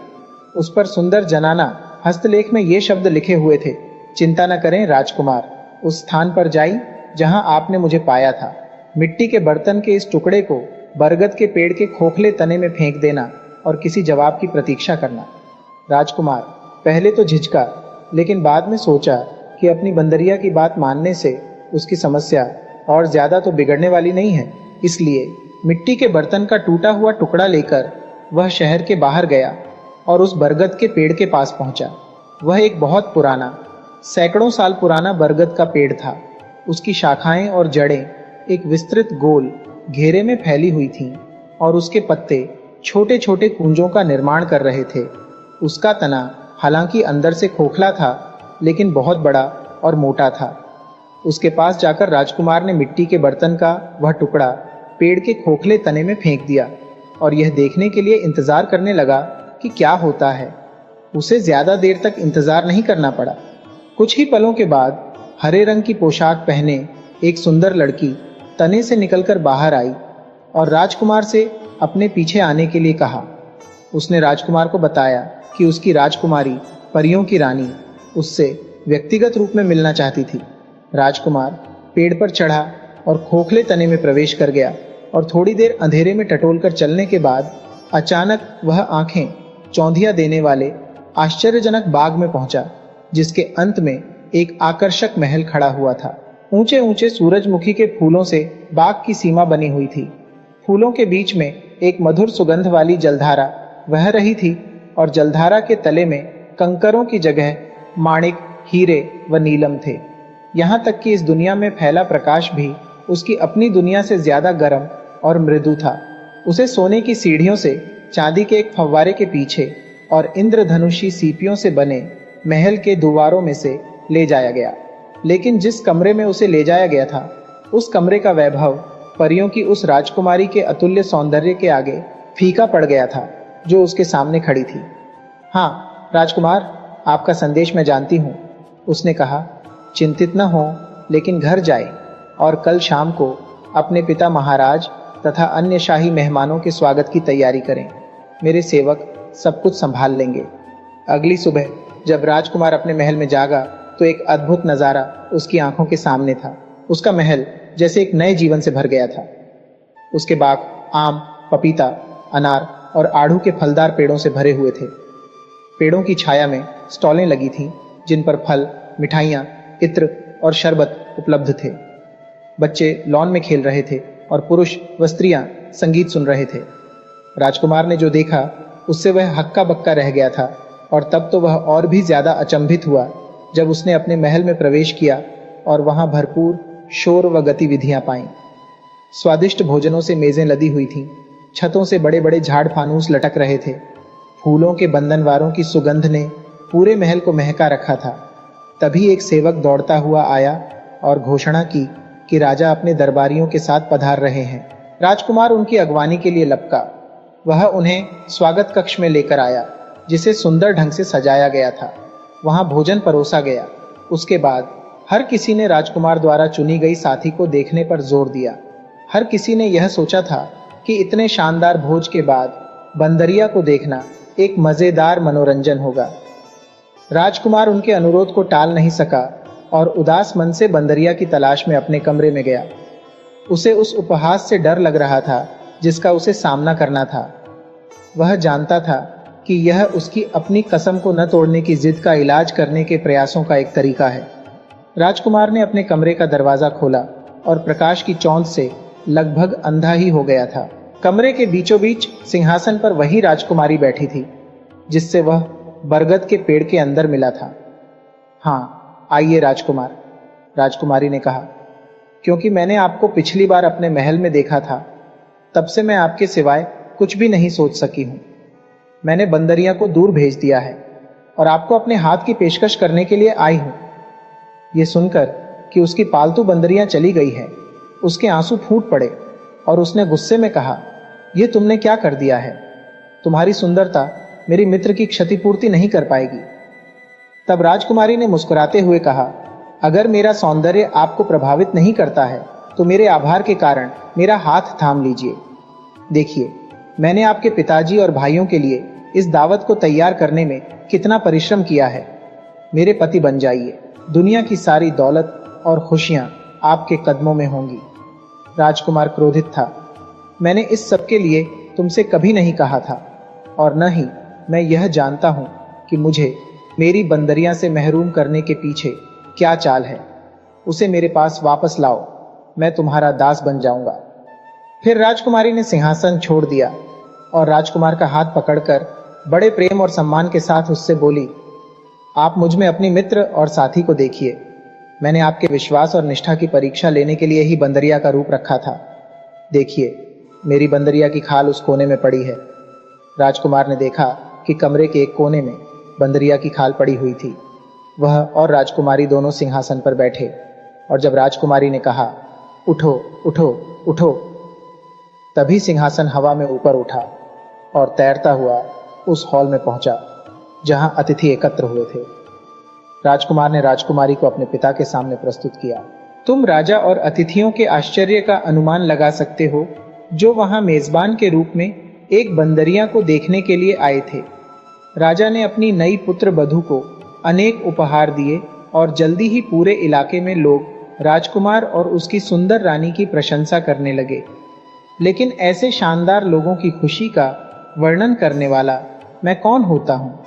उस पर सुंदर जनाना हस्तलेख में ये शब्द लिखे हुए थे, चिंता न करें राजकुमार, उस स्थान पर जाई जहां आपने मुझे पाया था। मिट्टी के बर्तन के इस टुकड़े को बरगद के पेड़ के खोखले तने में फेंक देना और किसी जवाब की प्रतीक्षा करना। राजकुमार पहले तो झिझका, लेकिन बाद में सोचा कि अपनी बंदरिया की बात मानने से उसकी समस्या और ज्यादा तो बिगड़ने वाली नहीं है। इसलिए मिट्टी के बर्तन का टूटा हुआ टुकड़ा लेकर वह शहर के बाहर गया और उस बरगद के पेड़ के पास पहुंचा। वह एक बहुत पुराना, सैकड़ों साल पुराना बरगद का पेड़ था। उसकी शाखाएं और जड़ें एक विस्तृत गोल घेरे में फैली हुई थीं और उसके पत्ते छोटे छोटे कुंजों का निर्माण कर रहे थे। उसका तना हालांकि अंदर से खोखला था, लेकिन बहुत बड़ा और मोटा था। उसके पास जाकर राजकुमार ने मिट्टी के बर्तन का वह टुकड़ा पेड़ के खोखले तने में फेंक दिया और यह देखने के लिए इंतजार करने लगा कि क्या होता है। उसे ज्यादा देर तक इंतजार नहीं करना पड़ा। कुछ ही पलों के बाद हरे रंग की पोशाक पहने एक सुंदर लड़की तने से निकलकर बाहर आई और राजकुमार से अपने पीछे आने के लिए कहा। उसने राजकुमार को बताया कि उसकी राजकुमारी, परियों की रानी, उससे व्यक्तिगत रूप में मिलना चाहती थी। राजकुमार पेड़ पर चढ़ा और खोखले तने में प्रवेश कर गया और थोड़ी देर अंधेरे में टटोलकर चलने के बाद अचानक वह आंखें चौंधिया देने वाले आश्चर्यजनक बाग में पहुंचा, जिसके अंत में एक आकर्षक महल खड़ा हुआ था। ऊंचे ऊंचे सूरजमुखी के फूलों से बाग की सीमा बनी हुई थी। फूलों के बीच में एक मधुर सुगंध वाली जलधारा बह रही थी और जलधारा के तले में कंकरों की जगह माणिक, हीरे व नीलम थे। यहाँ तक कि इस दुनिया में फैला प्रकाश भी उसकी अपनी दुनिया से ज्यादा गर्म और मृदु था। उसे सोने की सीढ़ियों से चांदी के एक फव्वारे के पीछे और इंद्रधनुषी सीपियों से बने महल के दुवारों में से ले जाया गया। लेकिन जिस कमरे में उसे ले जाया गया था, उस कमरे का वैभव परियों की उस राजकुमारी के अतुल्य सौंदर्य के आगे फीका पड़ गया था, जो उसके सामने खड़ी थी। हाँ राजकुमार, आपका संदेश मैं जानती हूँ, उसने कहा। चिंतित न हो, लेकिन घर जाए और कल शाम को अपने पिता महाराज तथा अन्य शाही मेहमानों के स्वागत की तैयारी करें। मेरे सेवक सब कुछ संभाल लेंगे। अगली सुबह जब राजकुमार अपने महल में जागा तो एक अद्भुत नजारा उसकी आंखों के सामने था। उसका महल जैसे एक नए जीवन से भर गया था। उसके बाग आम, पपीता, अनार और आड़ू के फलदार पेड़ों से भरे हुए थे। पेड़ों की छाया में स्टॉलें लगी थीं, जिन पर फल, मिठाइयाँ, इत्र और शरबत उपलब्ध थे। बच्चे लॉन में खेल रहे थे और पुरुष व स्त्रियां संगीत सुन रहे थे। राजकुमार ने जो देखा उससे वह हक्का बक्का रह गया था और तब तो वह और भी ज्यादा अचंभित हुआ जब उसने अपने महल में प्रवेश किया और वहां भरपूर शोर व गतिविधियां पाईं। स्वादिष्ट भोजनों से मेजें लदी हुई थीं। छतों से बड़े बड़े झाड़ फानूस लटक रहे थे। फूलों के बंधनवारों की सुगंध ने पूरे महल को महका रखा था। तभी एक सेवक दौड़ता हुआ आया और घोषणा की कि राजा अपने दरबारियों के साथ पधार रहे हैं। राजकुमार उनकी अगवानी के लिए लपका। वह उन्हें स्वागत कक्ष में लेकर आया, जिसे सुंदर ढंग से सजाया गया था। वहां भोजन परोसा गया। उसके बाद हर किसी ने राजकुमार द्वारा चुनी गई साथी को देखने पर जोर दिया। हर किसी ने यह सोचा था कि इतने शानदार भोज के बाद बंदरिया को देखना एक मजेदार मनोरंजन होगा। राजकुमार उनके अनुरोध को टाल नहीं सका और उदास मन से बंदरिया की तलाश में अपने कमरे में गया। उसे उस उपहास से डर लग रहा था जिसका उसे सामना करना था। वह जानता था कि यह उसकी अपनी कसम को न तोड़ने की जिद का इलाज करने के प्रयासों का एक तरीका है। राजकुमार ने अपने कमरे का दरवाजा खोला और प्रकाश की चौंध से लगभग अंधा ही हो गया था। कमरे के बीचों बीच सिंहासन पर वही राजकुमारी बैठी थी जिससे वह बरगद के पेड़ के अंदर मिला था। हाँ आइए राजकुमार, राजकुमारी ने कहा, क्योंकि मैंने आपको पिछली बार अपने महल में देखा था, तब से मैं आपके सिवाय कुछ भी नहीं सोच सकी हूं। मैंने बंदरिया को दूर भेज दिया है और आपको अपने हाथ की पेशकश करने के लिए आई हूं। यह सुनकर कि उसकी पालतू बंदरिया चली गई है, उसके आंसू फूट पड़े और उसने गुस्से में कहा, यह तुमने क्या कर दिया है? तुम्हारी सुंदरता मेरी मित्र की क्षतिपूर्ति नहीं कर पाएगी। तब राजकुमारी ने मुस्कुराते हुए कहा, अगर मेरा सौंदर्य आपको प्रभावित नहीं करता है तो मेरे आभार के कारण मेरा हाथ थाम लीजिए। देखिए, मैंने आपके पिताजी और भाइयों के लिए इस दावत को तैयार करने में कितना परिश्रम किया है। मेरे पति बन जाइए। दुनिया की सारी दौलत और खुशियां आपके कदमों में होंगी। राजकुमार क्रोधित था। मैंने इस सब के लिए तुमसे कभी नहीं कहा था और न ही मैं यह जानता हूं कि मुझे मेरी बंदरिया से महरूम करने के पीछे क्या चाल है। उसे मेरे पास वापस लाओ, मैं तुम्हारा दास बन जाऊंगा। फिर राजकुमारी ने सिंहासन छोड़ दिया और राजकुमार का हाथ पकड़कर बड़े प्रेम और सम्मान के साथ उससे बोली, आप मुझ में अपनी मित्र और साथी को देखिए। मैंने आपके विश्वास और निष्ठा की परीक्षा लेने के लिए ही बंदरिया का रूप रखा था। देखिए, मेरी बंदरिया की खाल उस कोने में पड़ी है। राजकुमार ने देखा कि कमरे के एक कोने में बंदरिया की खाल पड़ी हुई थी। वह और राजकुमारी दोनों सिंहासन पर बैठे और जब राजकुमारी ने कहा, उठो उठो उठो, तभी सिंहासन हवा में ऊपर उठा और तैरता हुआ उस हॉल में पहुंचा जहां अतिथि एकत्र हुए थे। राजकुमार ने राजकुमारी को अपने पिता के सामने प्रस्तुत किया। तुम राजा और अतिथियों के आश्चर्य का अनुमान लगा सकते हो जो वहां मेजबान के रूप में एक बंदरिया को देखने के लिए आए थे। राजा ने अपनी नई पुत्र बधू को अनेक उपहार दिए और जल्दी ही पूरे इलाके में लोग राजकुमार और उसकी सुंदर रानी की प्रशंसा करने लगे। लेकिन ऐसे शानदार लोगों की खुशी का वर्णन करने वाला मैं कौन होता हूँ?